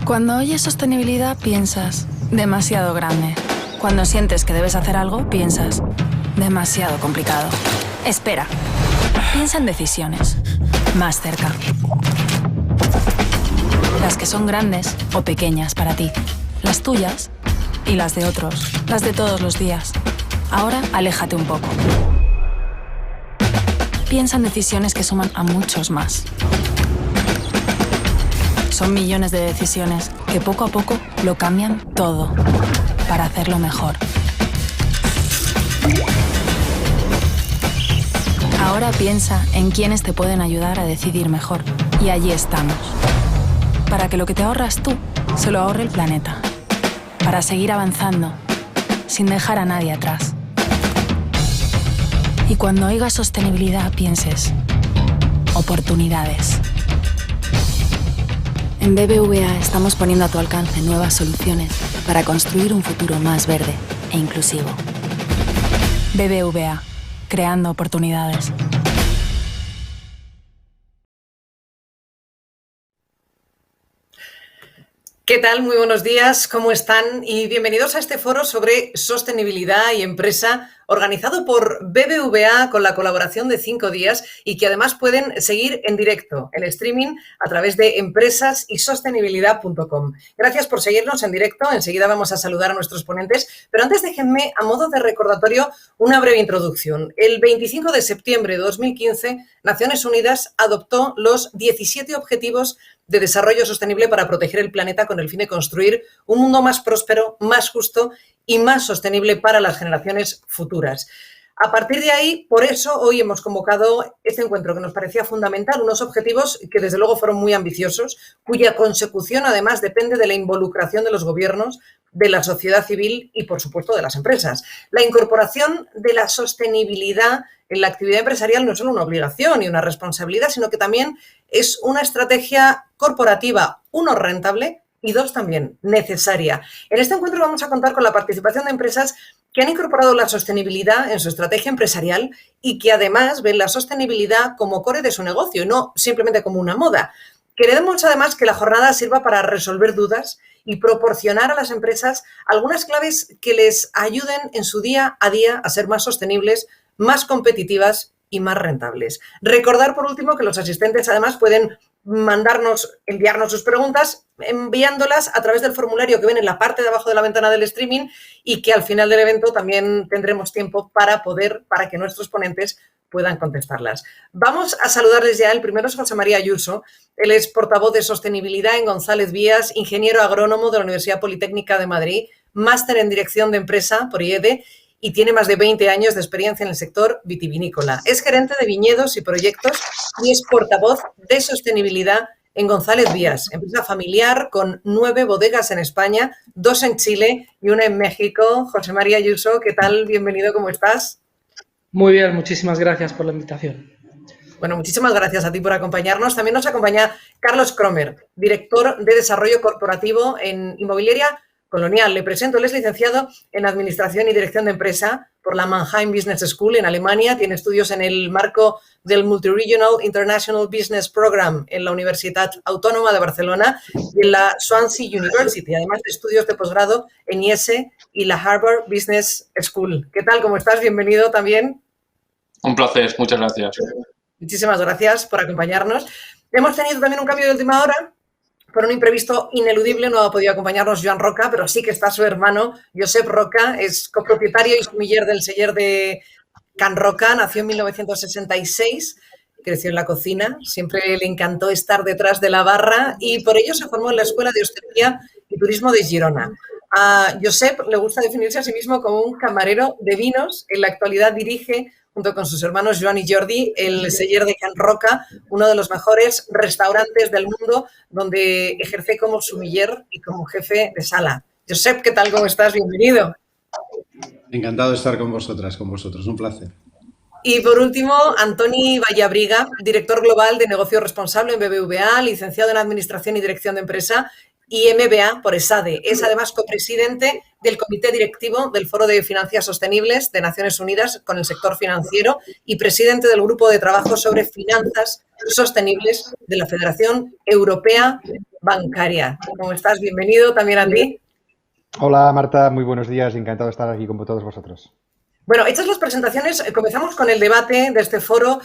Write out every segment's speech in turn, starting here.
Cuando oyes sostenibilidad piensas demasiado grande. Cuando sientes que debes hacer algo, piensas demasiado complicado. Espera. Piensa en decisiones. Más cerca. Las que son grandes o pequeñas para ti. Las tuyas y las de otros. Las de todos los días. Ahora, aléjate un poco. Piensa en decisiones que suman a muchos más. Son millones de decisiones que poco a poco lo cambian todo para hacerlo mejor. Ahora piensa en quiénes te pueden ayudar a decidir mejor. Y allí estamos. Para que lo que te ahorras tú se lo ahorre el planeta. Para seguir avanzando sin dejar a nadie atrás. Y cuando oigas sostenibilidad pienses oportunidades. En BBVA estamos poniendo a tu alcance nuevas soluciones para construir un futuro más verde e inclusivo. BBVA, creando oportunidades. ¿Qué tal? Muy buenos días, ¿cómo están? Y bienvenidos a este foro sobre sostenibilidad y empresa organizado por BBVA con la colaboración de 5 días y que además pueden seguir en directo, en streaming, a través de empresasysostenibilidad.com. Gracias por seguirnos en directo. Enseguida vamos a saludar a nuestros ponentes, pero antes déjenme, a modo de recordatorio, una breve introducción. El 25 de septiembre de 2015, Naciones Unidas adoptó los 17 Objetivos de Desarrollo Sostenible para proteger el planeta con el fin de construir un mundo más próspero, más justo y más sostenible para las generaciones futuras. A partir de ahí, por eso hoy hemos convocado este encuentro que nos parecía fundamental, unos objetivos que desde luego fueron muy ambiciosos, cuya consecución además depende de la involucración de los gobiernos, de la sociedad civil y, por supuesto, de las empresas. La incorporación de la sostenibilidad en la actividad empresarial no es solo una obligación y una responsabilidad, sino que también es una estrategia corporativa, uno, rentable y dos, también necesaria. En este encuentro vamos a contar con la participación de empresas que han incorporado la sostenibilidad en su estrategia empresarial y que además ven la sostenibilidad como core de su negocio y no simplemente como una moda. Queremos además que la jornada sirva para resolver dudas y proporcionar a las empresas algunas claves que les ayuden en su día a día a ser más sostenibles, más competitivas y más rentables. Recordar, por último, que los asistentes además pueden enviarnos sus preguntas, enviándolas a través del formulario que ven en la parte de abajo de la ventana del streaming y que al final del evento también tendremos tiempo para que nuestros ponentes puedan contestarlas. Vamos a saludarles ya. El primero es José María Ayuso. Él es portavoz de Sostenibilidad en González Vías, ingeniero agrónomo de la Universidad Politécnica de Madrid, máster en Dirección de Empresa por IED y tiene más de 20 años de experiencia en el sector vitivinícola. Es gerente de viñedos y proyectos y es portavoz de Sostenibilidad en González Vías, empresa familiar con 9 bodegas en España, 2 en Chile y 1 en México. José María Ayuso, ¿qué tal? Bienvenido, ¿cómo estás? Muy bien, muchísimas gracias por la invitación. Bueno, muchísimas gracias a ti por acompañarnos. También nos acompaña Carlos Cromer, director de Desarrollo Corporativo en Inmobiliaria Colonial. Le presento, él es licenciado en Administración y Dirección de Empresa por la Mannheim Business School en Alemania. Tiene estudios en el marco del Multi-Regional International Business Program en la Universidad Autónoma de Barcelona y en la Swansea University, además de estudios de posgrado en IESE y la Harvard Business School. ¿Qué tal? ¿Cómo estás? Bienvenido también. Un placer, muchas gracias. Muchísimas gracias por acompañarnos. Hemos tenido también un cambio de última hora. Por un imprevisto ineludible no ha podido acompañarnos Joan Roca, pero sí que está su hermano, Josep Roca, es copropietario y sumiller del celler de Can Roca, nació en 1966, creció en la cocina, siempre le encantó estar detrás de la barra y por ello se formó en la Escuela de Hostelería y Turismo de Girona. A Josep le gusta definirse a sí mismo como un camarero de vinos. En la actualidad dirige, junto con sus hermanos Joan y Jordi, el celler de Can Roca, uno de los mejores restaurantes del mundo, donde ejerce como sumiller y como jefe de sala. Josep, ¿qué tal? ¿Cómo estás? Bienvenido. Encantado de estar con vosotros, un placer. Y por último, Antoni Vallabriga, director global de negocio responsable en BBVA, licenciado en Administración y Dirección de Empresa y MBA por ESADE. Es además copresidente del Comité Directivo del Foro de Finanzas Sostenibles de Naciones Unidas con el sector financiero y presidente del Grupo de Trabajo sobre Finanzas Sostenibles de la Federación Europea bancaria. ¿Cómo estás? Bienvenido también a ti. Hola Marta, muy buenos días, encantado de estar aquí con todos vosotros. Bueno, hechas las presentaciones, comenzamos con el debate de este foro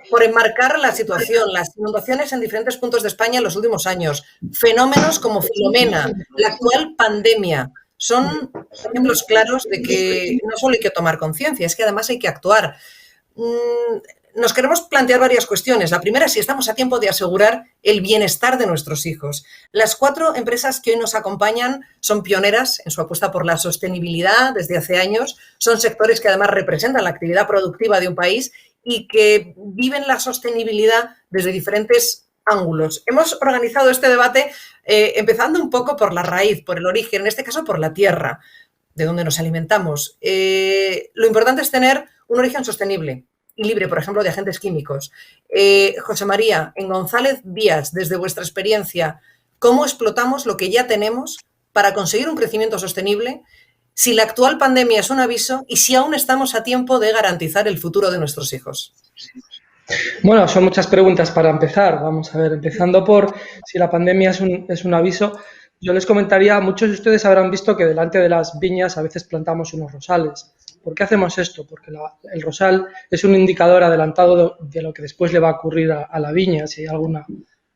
por enmarcar la situación, las inundaciones en diferentes puntos de España en los últimos años, fenómenos como Filomena, la actual pandemia. Son ejemplos claros de que no solo hay que tomar conciencia, es que además hay que actuar. Nos queremos plantear varias cuestiones. La primera es si estamos a tiempo de asegurar el bienestar de nuestros hijos. Las 4 empresas que hoy nos acompañan son pioneras en su apuesta por la sostenibilidad desde hace años. Son sectores que además representan la actividad productiva de un país y que viven la sostenibilidad desde diferentes ángulos. Hemos organizado este debate empezando un poco por la raíz, por el origen, en este caso por la tierra, de donde nos alimentamos. Lo importante es tener un origen sostenible y libre, por ejemplo, de agentes químicos. José María, en González Vías, desde vuestra experiencia, ¿cómo explotamos lo que ya tenemos para conseguir un crecimiento sostenible? Si la actual pandemia es un aviso y si aún estamos a tiempo de garantizar el futuro de nuestros hijos. Bueno, son muchas preguntas para empezar. Vamos a ver, empezando por si la pandemia es un aviso. Yo les comentaría, muchos de ustedes habrán visto que delante de las viñas a veces plantamos unos rosales. ¿Por qué hacemos esto? Porque el rosal es un indicador adelantado de lo que después le va a ocurrir a la viña, si hay alguna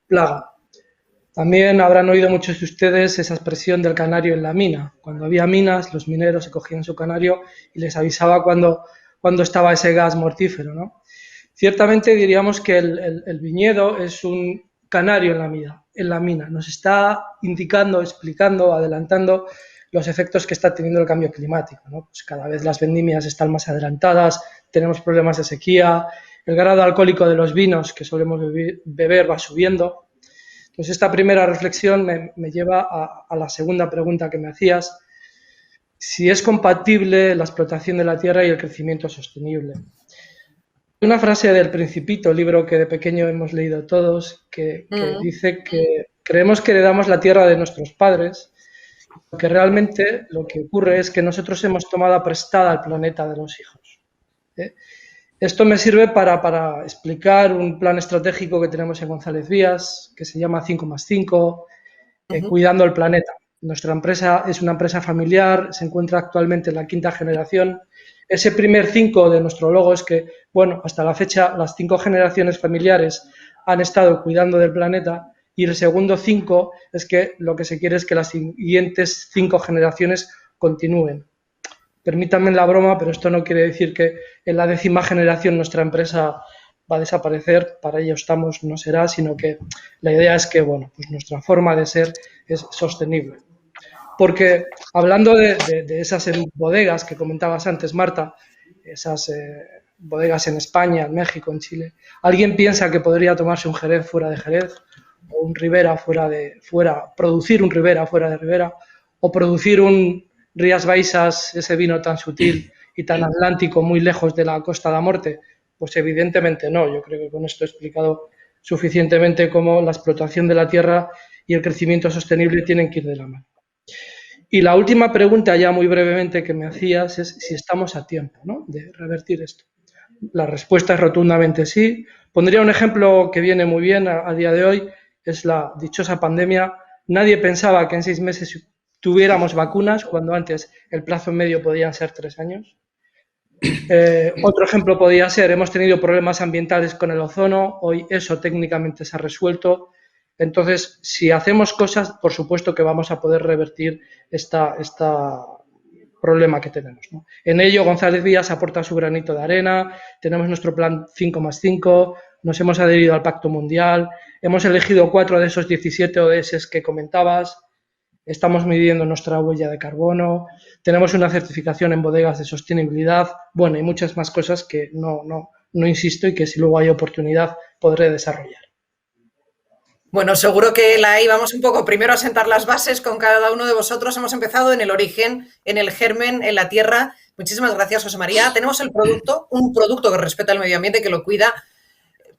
plaga. También habrán oído muchos de ustedes esa expresión del canario en la mina. Cuando había minas, los mineros se cogían su canario y les avisaba cuando estaba ese gas mortífero, ¿no? Ciertamente diríamos que el viñedo es un canario en la mina. Nos está indicando, explicando, adelantando los efectos que está teniendo el cambio climático, ¿no? Pues cada vez las vendimias están más adelantadas, tenemos problemas de sequía, el grado alcohólico de los vinos que solemos beber va subiendo. Entonces, esta primera reflexión me lleva a la segunda pregunta que me hacías, si es compatible la explotación de la tierra y el crecimiento sostenible. Una frase del Principito, libro que de pequeño hemos leído todos, que dice que creemos que heredamos la tierra de nuestros padres, porque realmente lo que ocurre es que nosotros hemos tomado prestada al planeta de los hijos. Esto me sirve para explicar un plan estratégico que tenemos en González Vías, que se llama 5+5, Cuidando el Planeta. Nuestra empresa es una empresa familiar, se encuentra actualmente en la 5ª generación. Ese primer 5 de nuestro logo es que, bueno, hasta la fecha las 5 generaciones familiares han estado cuidando del planeta y el segundo 5 es que lo que se quiere es que las siguientes 5 generaciones continúen. Permítanme la broma, pero esto no quiere decir que en la 10ª generación nuestra empresa va a desaparecer, para ello estamos, no será, sino que la idea es que, bueno, pues nuestra forma de ser es sostenible. Porque hablando de esas bodegas que comentabas antes, Marta, esas bodegas en España, en México, en Chile, ¿alguien piensa que podría tomarse un Jerez fuera de Jerez? O un Ribera producir un Ribera fuera de Ribera? ¿O producir un Rías Baixas, ese vino tan sutil y tan atlántico, muy lejos de la Costa da Morte? Pues evidentemente no. Yo creo que con esto he explicado suficientemente cómo la explotación de la tierra y el crecimiento sostenible tienen que ir de la mano. Y la última pregunta, ya muy brevemente, que me hacías es si estamos a tiempo, ¿no?, de revertir esto. La respuesta es rotundamente sí. Pondría un ejemplo que viene muy bien a día de hoy, es la dichosa pandemia. Nadie pensaba que en 6 meses tuviéramos vacunas, cuando antes el plazo medio podían ser 3 años. Otro ejemplo podría ser, hemos tenido problemas ambientales con el ozono, hoy eso técnicamente se ha resuelto. Entonces, si hacemos cosas, por supuesto que vamos a poder revertir este problema que tenemos, ¿no? En ello, González Vías aporta su granito de arena, tenemos nuestro plan 5+5, nos hemos adherido al Pacto Mundial, hemos elegido 4 de esos 17 ODS que comentabas, estamos midiendo nuestra huella de carbono, tenemos una certificación en bodegas de sostenibilidad, bueno, y muchas más cosas que no insisto y que si luego hay oportunidad podré desarrollar. Bueno, seguro que la íbamos un poco primero a sentar las bases con cada uno de vosotros. Hemos empezado en el origen, en el germen, en la tierra. Muchísimas gracias, José María. Tenemos el producto, un producto que respeta el medio ambiente, que lo cuida.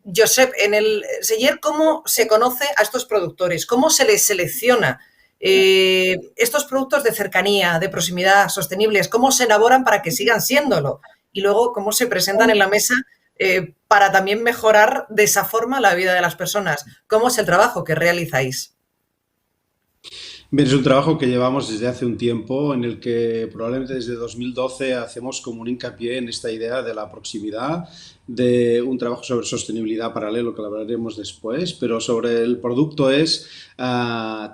Josep, en el Seller, ¿cómo se conoce a estos productores? ¿Cómo se les selecciona estos productos de cercanía, de proximidad, sostenibles? ¿Cómo se elaboran para que sigan siéndolo? Y luego, ¿cómo se presentan en la mesa para también mejorar de esa forma la vida de las personas? ¿Cómo es el trabajo que realizáis? Bien, es un trabajo que llevamos desde hace un tiempo, en el que probablemente desde 2012 hacemos como un hincapié en esta idea de la proximidad, de un trabajo sobre sostenibilidad paralelo que lo hablaremos después, pero sobre el producto es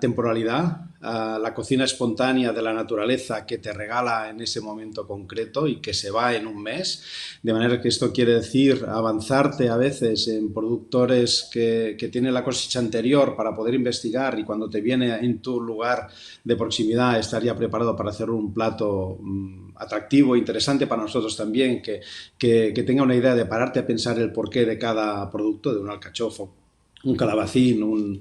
temporalidad, la cocina espontánea de la naturaleza que te regala en ese momento concreto y que se va en un mes, de manera que esto quiere decir avanzarte a veces en productores que tienen la cosecha anterior para poder investigar, y cuando te viene en tu lugar de proximidad estar ya preparado para hacer un plato atractivo, interesante para nosotros también, que tenga una idea de pararte a pensar el porqué de cada producto, de un alcachofo, un calabacín, un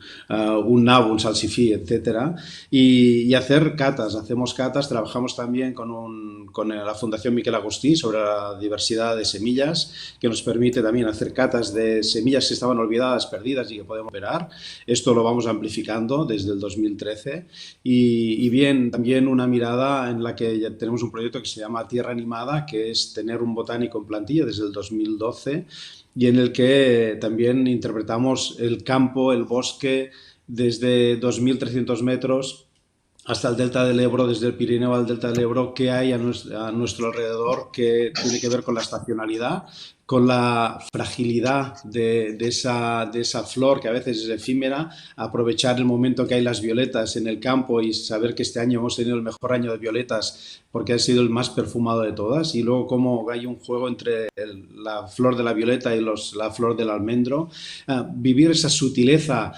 nabo, un salsifí, etcétera, y hacer catas. Hacemos catas, trabajamos también con la Fundación Miquel Agustí sobre la diversidad de semillas, que nos permite también hacer catas de semillas que estaban olvidadas, perdidas y que podemos operar. Esto lo vamos amplificando desde el 2013 y bien, también una mirada en la que ya tenemos un proyecto que se llama Tierra Animada, que es tener un botánico en plantilla desde el 2012, y en el que también interpretamos el campo, el bosque, desde 2.300 metros hasta el delta del Ebro, desde el Pirineo al delta del Ebro, qué hay a nuestro alrededor que tiene que ver con la estacionalidad, con la fragilidad de esa flor que a veces es efímera, aprovechar el momento que hay las violetas en el campo y saber que este año hemos tenido el mejor año de violetas porque ha sido el más perfumado de todas, y luego cómo hay un juego entre la flor de la violeta y la flor del almendro, vivir esa sutileza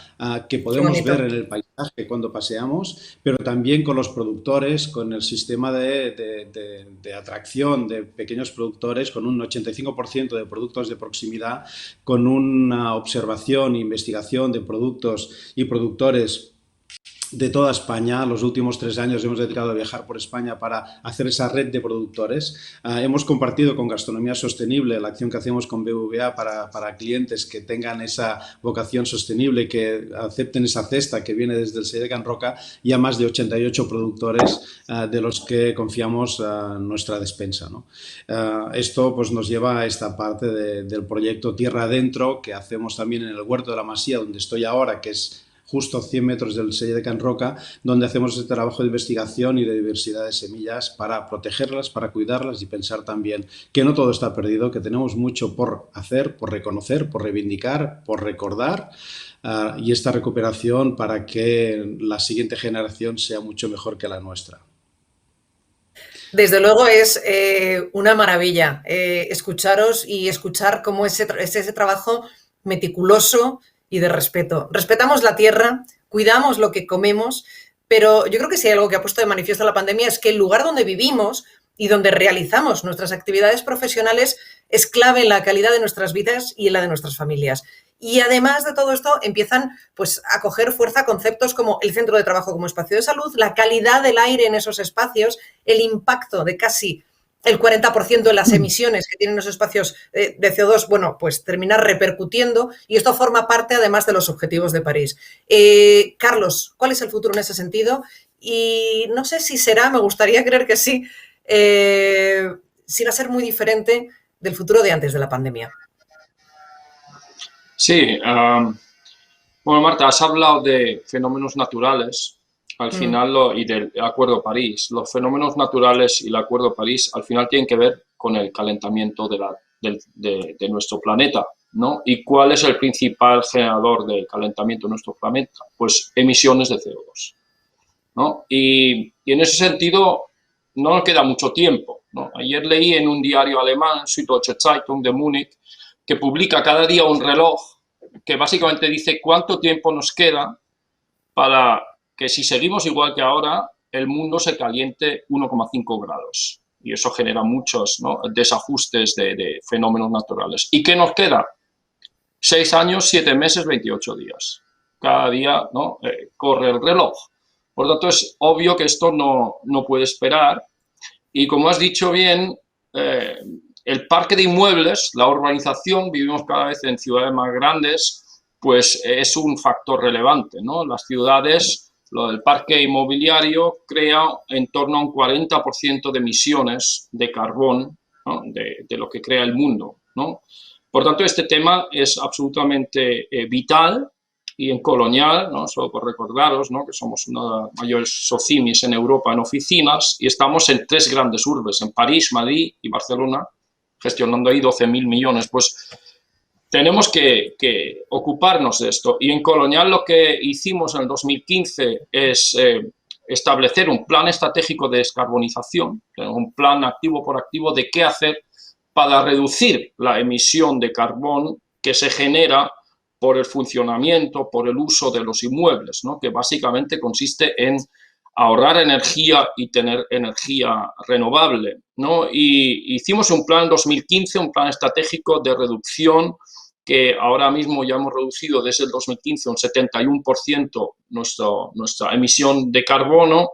que podemos ver en el paisaje cuando paseamos, pero también con los productores, con el sistema de atracción de pequeños productores, con un 85% de productos de proximidad, con una observación e investigación de productos y productores de toda España. Los últimos 3 años hemos dedicado a viajar por España para hacer esa red de productores. Hemos compartido con Gastronomía Sostenible la acción que hacemos con BBVA para clientes que tengan esa vocación sostenible, que acepten esa cesta que viene desde el Sella de Can Roca, y a más de 88 productores de los que confiamos nuestra despensa, ¿no? Esto pues nos lleva a esta parte del proyecto Tierra Adentro, que hacemos también en el Huerto de la Masía, donde estoy ahora, que es justo a 100 metros del Sella de Can Roca, donde hacemos este trabajo de investigación y de diversidad de semillas para protegerlas, para cuidarlas y pensar también que no todo está perdido, que tenemos mucho por hacer, por reconocer, por reivindicar, por recordar, y esta recuperación para que la siguiente generación sea mucho mejor que la nuestra. Desde luego es una maravilla escucharos y escuchar cómo es ese trabajo meticuloso y de respeto. Respetamos la tierra, cuidamos lo que comemos, pero yo creo que si hay algo que ha puesto de manifiesto la pandemia es que el lugar donde vivimos y donde realizamos nuestras actividades profesionales es clave en la calidad de nuestras vidas y en la de nuestras familias. Y además de todo esto empiezan pues, a coger fuerza conceptos como el centro de trabajo como espacio de salud, la calidad del aire en esos espacios, el impacto de casi el 40% de las emisiones que tienen los espacios de CO2, bueno, pues termina repercutiendo, y esto forma parte además de los objetivos de París. Carlos, ¿cuál es el futuro en ese sentido? Y no sé si será, me gustaría creer que sí, si va a ser muy diferente del futuro de antes de la pandemia. Sí, bueno, Marta, has hablado de fenómenos naturales. Al final, y del Acuerdo de París, los fenómenos naturales y el Acuerdo de París al final tienen que ver con el calentamiento de nuestro planeta, ¿no? ¿Y cuál es el principal generador de calentamiento de nuestro planeta? Pues emisiones de CO2, ¿no? Y en ese sentido no nos queda mucho tiempo, ¿no? Ayer leí en un diario alemán, Süddeutsche Zeitung de Múnich, que publica cada día un reloj que básicamente dice cuánto tiempo nos queda para que, si seguimos igual que ahora, el mundo se caliente 1,5 grados. Y eso genera muchos, ¿no?, desajustes de fenómenos naturales. ¿Y qué nos queda? 6 años, 7 meses, 28 días. Cada día, ¿no?, corre el reloj. Por lo tanto, es obvio que esto no puede esperar. Y como has dicho bien, el parque de inmuebles, la urbanización, vivimos cada vez en ciudades más grandes, pues es un factor relevante, ¿no? Las ciudades, lo del parque inmobiliario crea en torno a un 40% de emisiones de carbón, ¿no?, de lo que crea el mundo, ¿no? Por tanto, este tema es absolutamente vital y en Colonial, ¿no? Solo por recordaros, ¿no? Que somos una de las mayores SOCIMIs en Europa en oficinas y estamos en 3 grandes urbes, en París, Madrid y Barcelona, gestionando ahí 12.000 millones. Pues tenemos que ocuparnos de esto. Y en Colonial lo que hicimos en el 2015 es establecer un plan estratégico de descarbonización, un plan activo por activo de qué hacer para reducir la emisión de carbón que se genera por el funcionamiento, por el uso de los inmuebles, ¿no? Que básicamente consiste en ahorrar energía y tener energía renovable, ¿no? Y hicimos un plan en 2015, un plan estratégico de reducción que ahora mismo ya hemos reducido desde el 2015 un 71% nuestra emisión de carbono,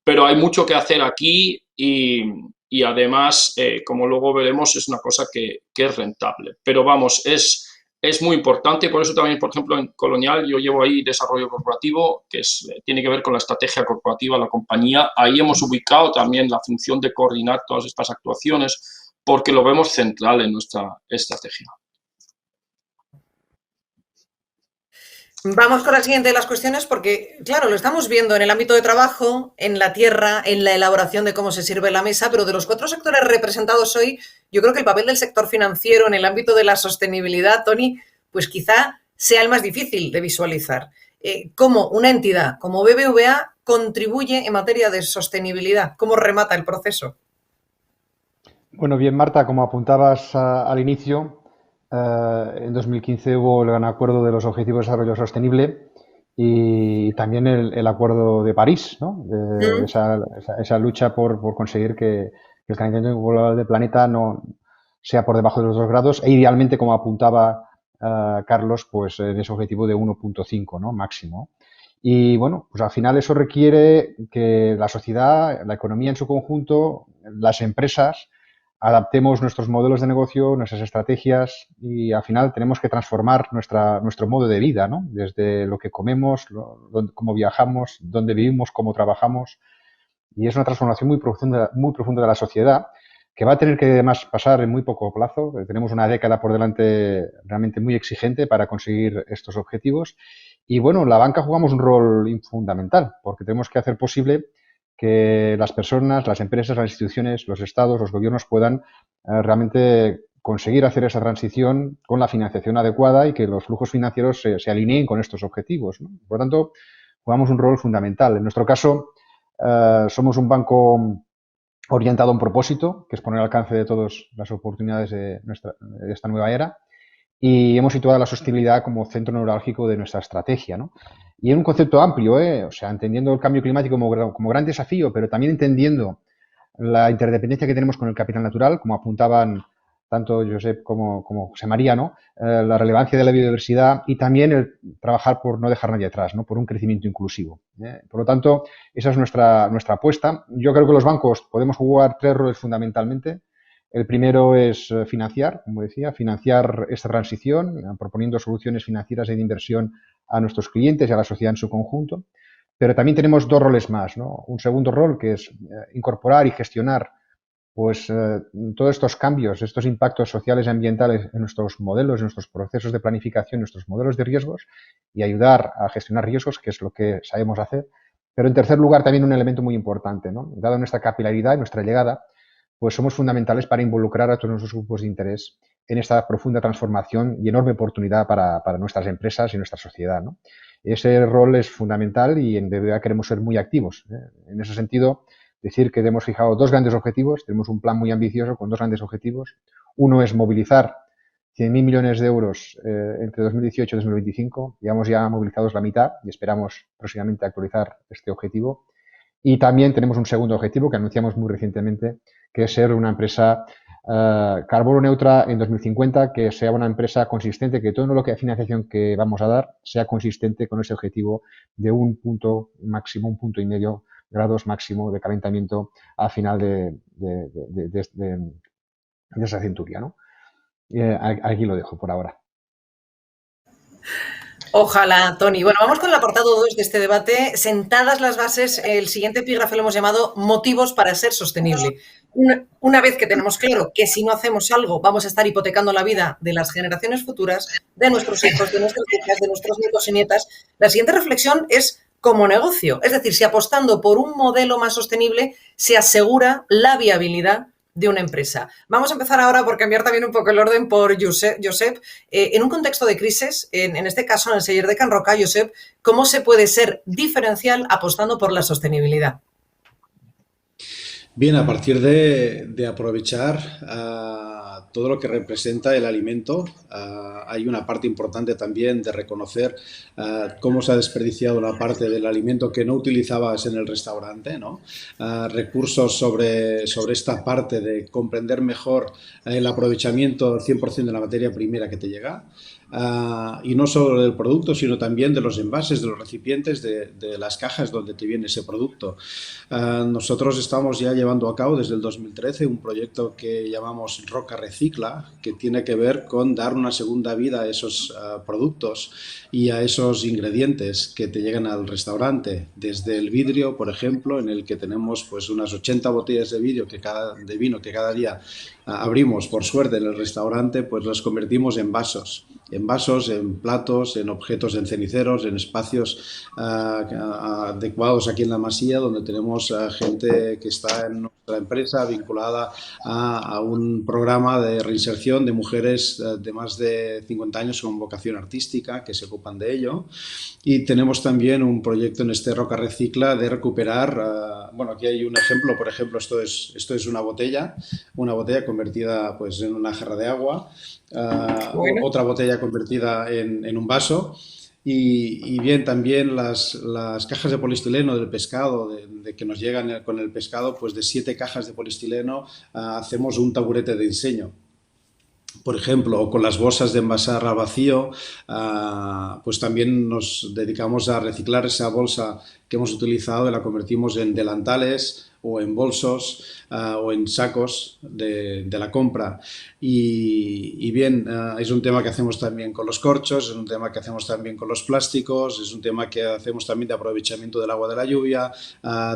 pero hay mucho que hacer aquí y además, como luego veremos, es una cosa que es rentable. Pero vamos, es muy importante y por eso también, por ejemplo, en Colonial yo llevo ahí desarrollo corporativo, que tiene que ver con la estrategia corporativa de la compañía. Ahí hemos ubicado también la función de coordinar todas estas actuaciones porque lo vemos central en nuestra estrategia. Vamos con la siguiente de las cuestiones porque, claro, lo estamos viendo en el ámbito de trabajo, en la tierra, en la elaboración de cómo se sirve la mesa, pero de los 4 sectores representados hoy, yo creo que el papel del sector financiero en el ámbito de la sostenibilidad, Tony, pues quizá sea el más difícil de visualizar. ¿Cómo una entidad como BBVA contribuye en materia de sostenibilidad? ¿Cómo remata el proceso? Bueno, bien, Marta, como apuntabas al inicio, en 2015 hubo el gran acuerdo de los Objetivos de Desarrollo Sostenible y también el Acuerdo de París, ¿no? Esa lucha por conseguir que el calentamiento global del planeta no sea por debajo de los 2 grados e idealmente, como apuntaba Carlos, pues en ese objetivo de 1,5, ¿no? Máximo. Y bueno, pues al final eso requiere que la sociedad, la economía en su conjunto, las empresas, adaptemos nuestros modelos de negocio, nuestras estrategias y al final tenemos que transformar nuestro modo de vida, ¿no? Desde lo que comemos, cómo viajamos, dónde vivimos, cómo trabajamos. Y es una transformación muy profunda de la sociedad que va a tener que además pasar en muy poco plazo. Tenemos una década por delante realmente muy exigente para conseguir estos objetivos. Y bueno, la banca jugamos un rol fundamental porque tenemos que hacer posible que las personas, las empresas, las instituciones, los estados, los gobiernos puedan realmente conseguir hacer esa transición con la financiación adecuada y que los flujos financieros se alineen con estos objetivos, ¿no? Por lo tanto, jugamos un rol fundamental. En nuestro caso, somos un banco orientado a un propósito, que es poner al alcance de todos las oportunidades de esta nueva era. Y hemos situado la sostenibilidad como centro neurálgico de nuestra estrategia, ¿no? Y en un concepto amplio, o sea, entendiendo el cambio climático como gran desafío, pero también entendiendo la interdependencia que tenemos con el capital natural, como apuntaban tanto Josep como José María, ¿no? La relevancia de la biodiversidad y también el trabajar por no dejar nadie atrás, ¿no? Por un crecimiento inclusivo. Por lo tanto, esa es nuestra apuesta. Yo creo que los bancos podemos jugar 3 roles fundamentalmente. El primero es financiar, como decía, financiar esta transición, proponiendo soluciones financieras y de inversión a nuestros clientes y a la sociedad en su conjunto. Pero también tenemos 2 roles más, ¿no? Un segundo rol que es incorporar y gestionar pues todos estos cambios, estos impactos sociales y ambientales en nuestros modelos, en nuestros procesos de planificación, en nuestros modelos de riesgos y ayudar a gestionar riesgos, que es lo que sabemos hacer. Pero en tercer lugar también un elemento muy importante, ¿no? Dado nuestra capilaridad y nuestra llegada, pues somos fundamentales para involucrar a todos nuestros grupos de interés en esta profunda transformación y enorme oportunidad para nuestras empresas y nuestra sociedad, ¿no? Ese rol es fundamental y en BBVA queremos ser muy activos. En ese sentido, decir que hemos fijado 2 grandes objetivos, tenemos un plan muy ambicioso con 2 grandes objetivos. Uno es movilizar 100.000 millones de euros entre 2018 y 2025. Llevamos ya movilizados la mitad y esperamos próximamente actualizar este objetivo. Y también tenemos un segundo objetivo que anunciamos muy recientemente, que es ser una empresa carbono neutra en 2050, que sea una empresa consistente, que todo lo que financiación que vamos a dar sea consistente con ese objetivo de 1 punto máximo, 1,5 puntos grados máximo de calentamiento al final de esa centuria, ¿no? Aquí lo dejo por ahora. Ojalá, Toni. Bueno, vamos con el apartado 2 de este debate. Sentadas las bases, el siguiente epígrafe lo hemos llamado motivos para ser sostenible. Una vez que tenemos claro que si no hacemos algo vamos a estar hipotecando la vida de las generaciones futuras, de nuestros hijos, de nuestras hijas, de nuestros nietos y nietas, la siguiente reflexión es como negocio. Es decir, si apostando por un modelo más sostenible se asegura la viabilidad de una empresa. Vamos a empezar ahora por cambiar también un poco el orden por Josep. En un contexto de crisis, en este caso en el Celler de Can Roca, Josep, ¿cómo se puede ser diferencial apostando por la sostenibilidad? Bien, a partir de aprovechar todo lo que representa el alimento, hay una parte importante también de reconocer cómo se ha desperdiciado una parte del alimento que no utilizabas en el restaurante, ¿no? Recursos sobre esta parte de comprender mejor el aprovechamiento 100% de la materia primera que te llega. Y no solo del producto, sino también de los envases, de los recipientes, de las cajas donde te viene ese producto. Nosotros estamos ya llevando a cabo desde el 2013 un proyecto que llamamos Roca Recicla, que tiene que ver con dar una segunda vida a esos productos y a esos ingredientes que te llegan al restaurante, desde el vidrio, por ejemplo, en el que tenemos pues unas 80 botellas de vino que cada día abrimos, por suerte, en el restaurante, pues las convertimos en vasos, en platos, en objetos, en ceniceros, en espacios adecuados aquí en la Masía, donde tenemos gente que está en nuestra empresa vinculada a un programa de reinserción de mujeres de más de 50 años con vocación artística que se ocupan de ello. Y tenemos también un proyecto en este Roca Recicla de recuperar, bueno, aquí hay un ejemplo, por ejemplo, esto es una botella convertida pues en una jarra de agua, otra botella convertida en un vaso. Y bien, también las cajas de poliestileno del pescado, de que nos llegan con el pescado, pues de 7 cajas de poliestileno hacemos un taburete de diseño. Por ejemplo, o con las bolsas de envasar al vacío, pues también nos dedicamos a reciclar esa bolsa que hemos utilizado y la convertimos en delantales o en bolsos o en sacos de la compra. Y bien, es un tema que hacemos también con los corchos, es un tema que hacemos también con los plásticos, es un tema que hacemos también de aprovechamiento del agua de la lluvia,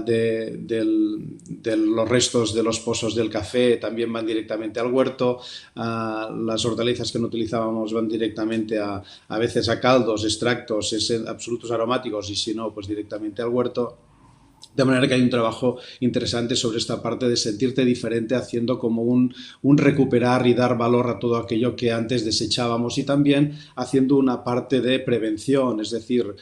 de los restos de los pozos del café también van directamente al huerto, las hortalizas que no utilizábamos van directamente a veces a caldos, extractos, absolutos aromáticos y si no, pues directamente al huerto. De manera que hay un trabajo interesante sobre esta parte de sentirte diferente, haciendo como un recuperar y dar valor a todo aquello que antes desechábamos y también haciendo una parte de prevención, es decir,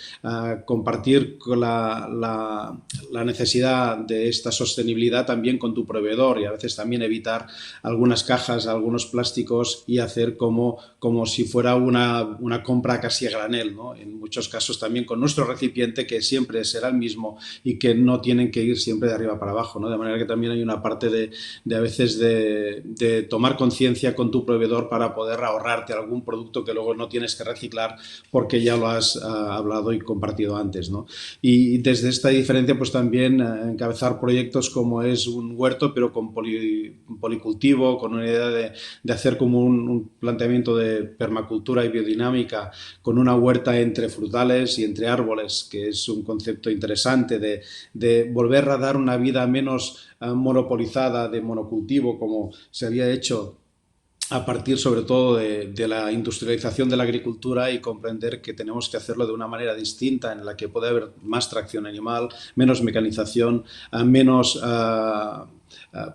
compartir con la necesidad de esta sostenibilidad también con tu proveedor y a veces también evitar algunas cajas, algunos plásticos y hacer como si fuera una compra casi a granel, ¿no? En muchos casos también con nuestro recipiente que siempre será el mismo y que no tienen que ir siempre de arriba para abajo, ¿no? De manera que también hay una parte de a veces de tomar conciencia con tu proveedor para poder ahorrarte algún producto que luego no tienes que reciclar porque ya lo has hablado y compartido antes, ¿no? Y desde esta diferencia pues también encabezar proyectos como es un huerto pero con policultivo, con una idea de hacer como un planteamiento de permacultura y biodinámica con una huerta entre frutales y entre árboles, que es un concepto interesante de volver a dar una vida menos monopolizada de monocultivo como se había hecho a partir sobre todo de la industrialización de la agricultura y comprender que tenemos que hacerlo de una manera distinta en la que puede haber más tracción animal, menos mecanización, menos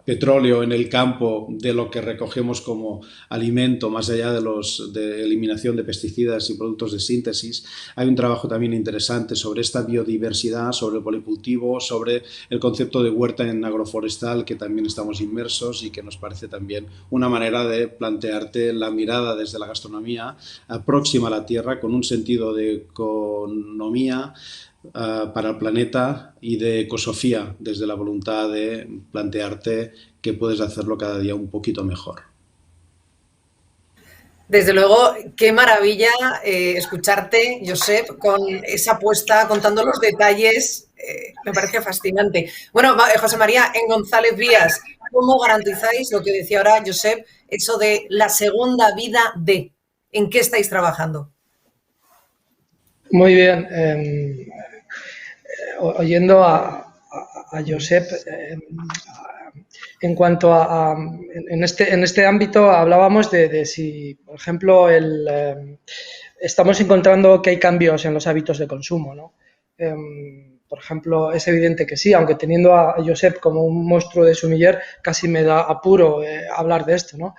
petróleo en el campo de lo que recogemos como alimento, más allá de eliminación de pesticidas y productos de síntesis. Hay un trabajo también interesante sobre esta biodiversidad, sobre el policultivo, sobre el concepto de huerta en agroforestal, que también estamos inmersos y que nos parece también una manera de plantearte la mirada desde la gastronomía próxima a la tierra, con un sentido de economía para el planeta y de ecosofía, desde la voluntad de plantearte que puedes hacerlo cada día un poquito mejor. Desde luego, qué maravilla escucharte, Josep, con esa apuesta, contando los detalles, me parece fascinante. Bueno, José María, en González Vías, ¿cómo garantizáis lo que decía ahora Josep, eso de la segunda vida de? ¿En qué estáis trabajando? Muy bien. Oyendo a Josep, en cuanto en este ámbito hablábamos de si, por ejemplo, estamos encontrando que hay cambios en los hábitos de consumo, ¿no? Por ejemplo, es evidente que sí, aunque teniendo a Josep como un monstruo de sumiller, casi me da apuro hablar de esto, ¿no?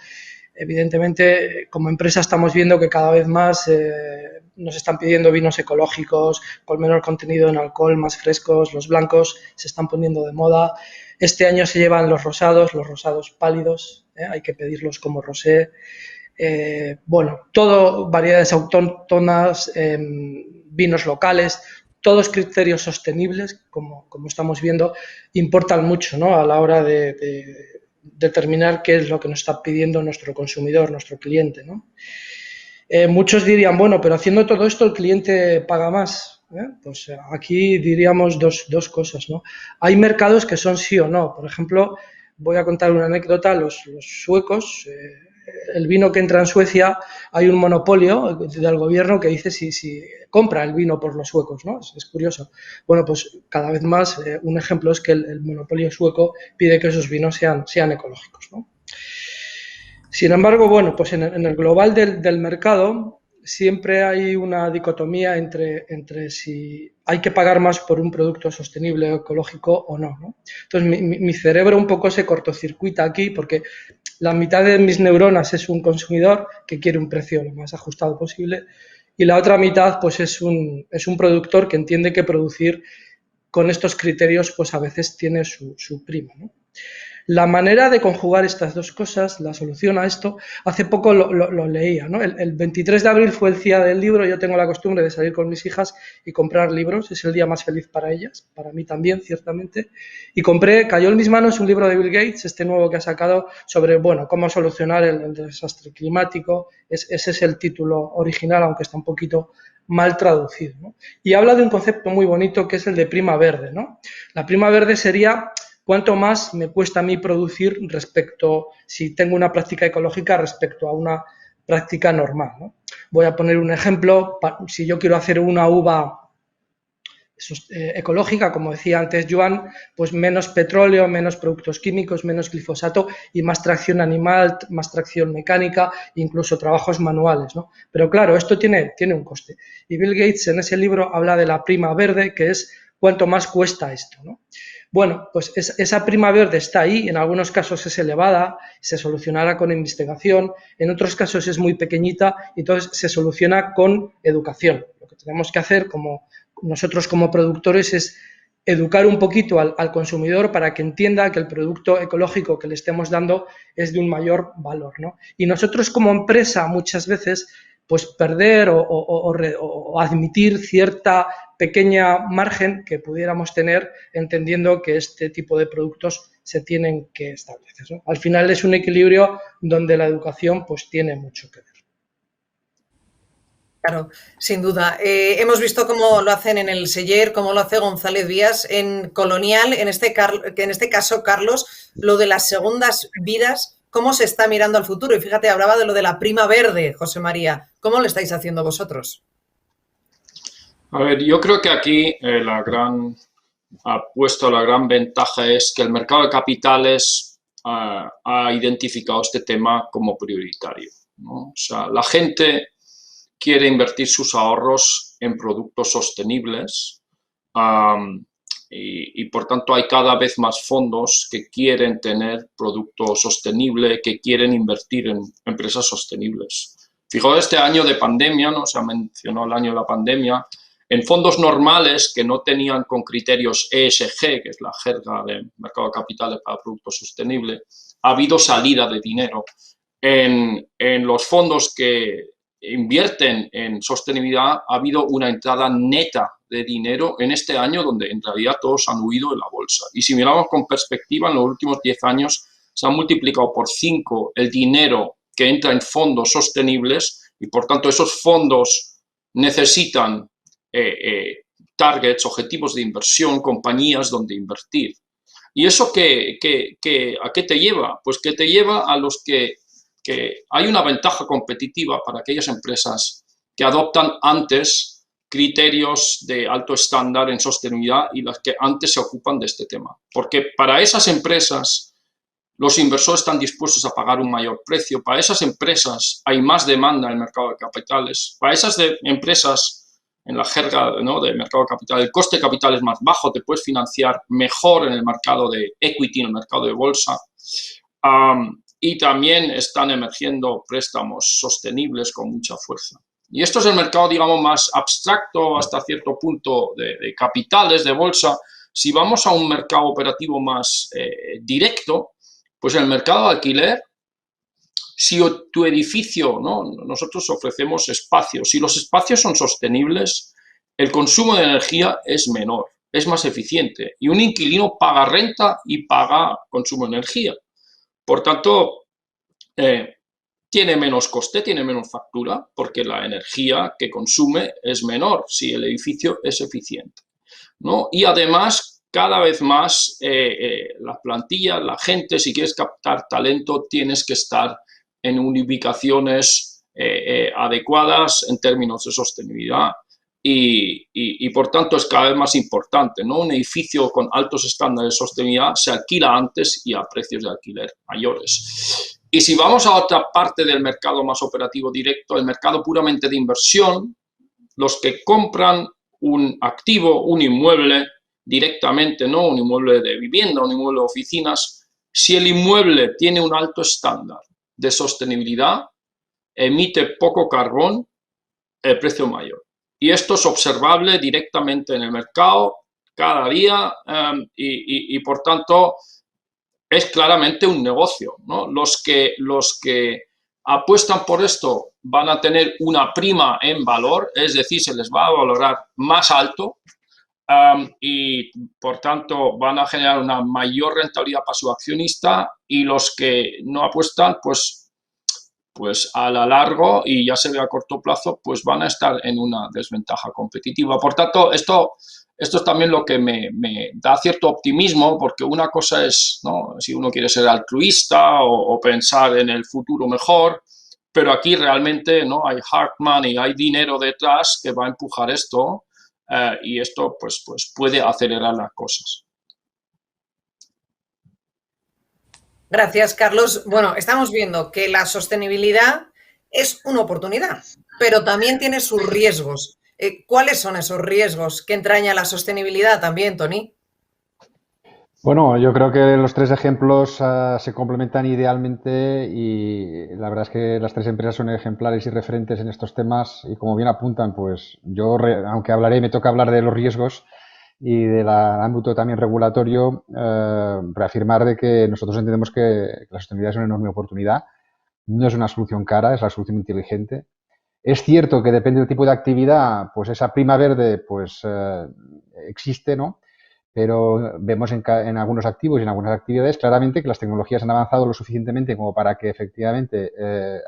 Evidentemente, como empresa estamos viendo que cada vez más nos están pidiendo vinos ecológicos, con menor contenido en alcohol, más frescos, los blancos se están poniendo de moda. Este año se llevan los rosados pálidos, hay que pedirlos como rosé. Bueno, todo, variedades autóctonas, vinos locales, todos criterios sostenibles, como estamos viendo, importan mucho, ¿no? A la hora de determinar qué es lo que nos está pidiendo nuestro consumidor, nuestro cliente, ¿no? Muchos dirían, bueno, pero haciendo todo esto el cliente paga más. Pues aquí diríamos dos cosas, ¿no? Hay mercados que son sí o no. Por ejemplo, voy a contar una anécdota, los suecos, el vino que entra en Suecia, hay un monopolio del gobierno que dice si compra el vino por los suecos, ¿no? Es curioso. Bueno, pues cada vez más, un ejemplo es que el monopolio sueco pide que esos vinos sean ecológicos, ¿no? Sin embargo, bueno, pues en el global del mercado siempre hay una dicotomía entre si hay que pagar más por un producto sostenible o ecológico o no, ¿no? Entonces, mi cerebro un poco se cortocircuita aquí porque la mitad de mis neuronas es un consumidor que quiere un precio lo más ajustado posible y la otra mitad pues es un productor que entiende que producir con estos criterios pues a veces tiene su prima, ¿no? La manera de conjugar estas dos cosas, la solución a esto, hace poco lo leía, ¿no? El 23 de abril fue el día del libro, yo tengo la costumbre de salir con mis hijas y comprar libros, es el día más feliz para ellas, para mí también, ciertamente, y cayó en mis manos un libro de Bill Gates, este nuevo que ha sacado, sobre, bueno, cómo solucionar el desastre climático, ese es el título original, aunque está un poquito mal traducido, ¿no? Y habla de un concepto muy bonito que es el de prima verde, ¿no? La prima verde sería cuánto más me cuesta a mí producir respecto, si tengo una práctica ecológica, respecto a una práctica normal, ¿no? Voy a poner un ejemplo, si yo quiero hacer una uva ecológica, como decía antes Joan, pues menos petróleo, menos productos químicos, menos glifosato y más tracción animal, más tracción mecánica, incluso trabajos manuales, ¿no? Pero claro, esto tiene un coste. Y Bill Gates en ese libro habla de la prima verde, que es cuánto más cuesta esto, ¿no? Bueno, pues esa prima verde está ahí, en algunos casos es elevada, se solucionará con investigación, en otros casos es muy pequeñita y entonces se soluciona con educación. Lo que tenemos que hacer nosotros como productores es educar un poquito al consumidor para que entienda que el producto ecológico que le estemos dando es de un mayor valor, ¿no? Y nosotros como empresa muchas veces pues perder o admitir cierta pequeña margen que pudiéramos tener entendiendo que este tipo de productos se tienen que establecer, ¿no? Al final es un equilibrio donde la educación pues tiene mucho que ver. Claro, sin duda. Hemos visto cómo lo hacen en el Seller, cómo lo hace González Vías en Colonial, en este caso, Carlos, lo de las segundas vidas, cómo se está mirando al futuro. Y fíjate, hablaba de lo de la prima verde, José María. ¿Cómo lo estáis haciendo vosotros? A ver, yo creo que aquí la gran ventaja es que el mercado de capitales ha identificado este tema como prioritario, ¿no? O sea, la gente quiere invertir sus ahorros en productos sostenibles y por tanto hay cada vez más fondos que quieren tener producto sostenible, que quieren invertir en empresas sostenibles. Fijaos, este año de pandemia, ¿no? Se ha mencionado el año de la pandemia, en fondos normales que no tenían con criterios ESG, que es la jerga del mercado de capitales para productos sostenibles, ha habido salida de dinero. En los fondos que invierten en sostenibilidad ha habido una entrada neta de dinero en este año donde en realidad todos han huido de la bolsa. Y si miramos con perspectiva, en los últimos 10 años se ha multiplicado por 5 el dinero que entra en fondos sostenibles y por tanto esos fondos necesitan targets, objetivos de inversión, compañías donde invertir. ¿Y eso a qué te lleva? Pues que te lleva a los que hay una ventaja competitiva para aquellas empresas que adoptan antes criterios de alto estándar en sostenibilidad y las que antes se ocupan de este tema. Porque para esas empresas los inversores están dispuestos a pagar un mayor precio, para esas empresas hay más demanda en el mercado de capitales, para esas empresas, en la jerga, ¿no?, del mercado de capital, el coste de capital es más bajo, te puedes financiar mejor en el mercado de equity, en el mercado de bolsa. Y también están emergiendo préstamos sostenibles con mucha fuerza. Y esto es el mercado, digamos, más abstracto hasta cierto punto de capitales, de bolsa. Si vamos a un mercado operativo más directo, pues el mercado de alquiler, si tu edificio, ¿no?, nosotros ofrecemos espacios, si los espacios son sostenibles, el consumo de energía es menor, es más eficiente. Y un inquilino paga renta y paga consumo de energía. Por tanto, tiene menos coste, tiene menos factura, porque la energía que consume es menor si el edificio es eficiente, ¿no? Y además, cada vez más, la plantilla, la gente, si quieres captar talento, tienes que estar en ubicaciones adecuadas en términos de sostenibilidad. Y por tanto es cada vez más importante, ¿no? Un edificio con altos estándares de sostenibilidad se alquila antes y a precios de alquiler mayores. Y si vamos a otra parte del mercado más operativo directo, el mercado puramente de inversión, los que compran un activo, un inmueble directamente, no un inmueble de vivienda, un inmueble de oficinas, si el inmueble tiene un alto estándar de sostenibilidad, emite poco carbón, el precio mayor. Y esto es observable directamente en el mercado cada día y por tanto es claramente un negocio, ¿no? Los que apuestan por esto van a tener una prima en valor, es decir, se les va a valorar más alto y por tanto van a generar una mayor rentabilidad para su accionista, y los que no apuestan, pues a la largo, y ya se ve a corto plazo, pues van a estar en una desventaja competitiva. Por tanto, esto es también lo que me da cierto optimismo, porque una cosa es, ¿no?, si uno quiere ser altruista o pensar en el futuro mejor, pero aquí realmente, ¿no?, hay hard money, hay dinero detrás que va a empujar esto y esto pues puede acelerar las cosas. Gracias, Carlos. Bueno, estamos viendo que la sostenibilidad es una oportunidad, pero también tiene sus riesgos. ¿Cuáles son esos riesgos que entraña la sostenibilidad también, Tony? Bueno, yo creo que los tres ejemplos se complementan idealmente, y la verdad es que las tres empresas son ejemplares y referentes en estos temas, y como bien apuntan, pues yo, aunque me toca hablar de los riesgos y del ámbito también regulatorio, reafirmar de que nosotros entendemos que la sostenibilidad es una enorme oportunidad, no es una solución cara, es la solución inteligente. Es cierto que depende del tipo de actividad, pues esa prima verde pues existe, ¿no? Pero vemos en algunos activos y en algunas actividades claramente que las tecnologías han avanzado lo suficientemente como para que efectivamente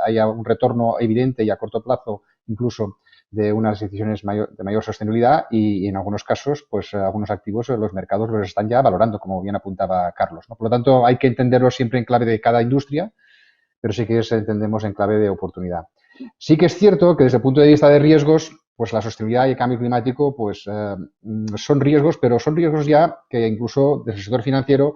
haya un retorno evidente y a corto plazo incluso de unas decisiones de mayor sostenibilidad, y en algunos casos, pues algunos activos los mercados los están ya valorando, como bien apuntaba Carlos, ¿no? Por lo tanto, hay que entenderlo siempre en clave de cada industria, pero sí que entendemos en clave de oportunidad. Sí que es cierto que desde el punto de vista de riesgos, pues la sostenibilidad y el cambio climático pues son riesgos, pero son riesgos ya que incluso desde el sector financiero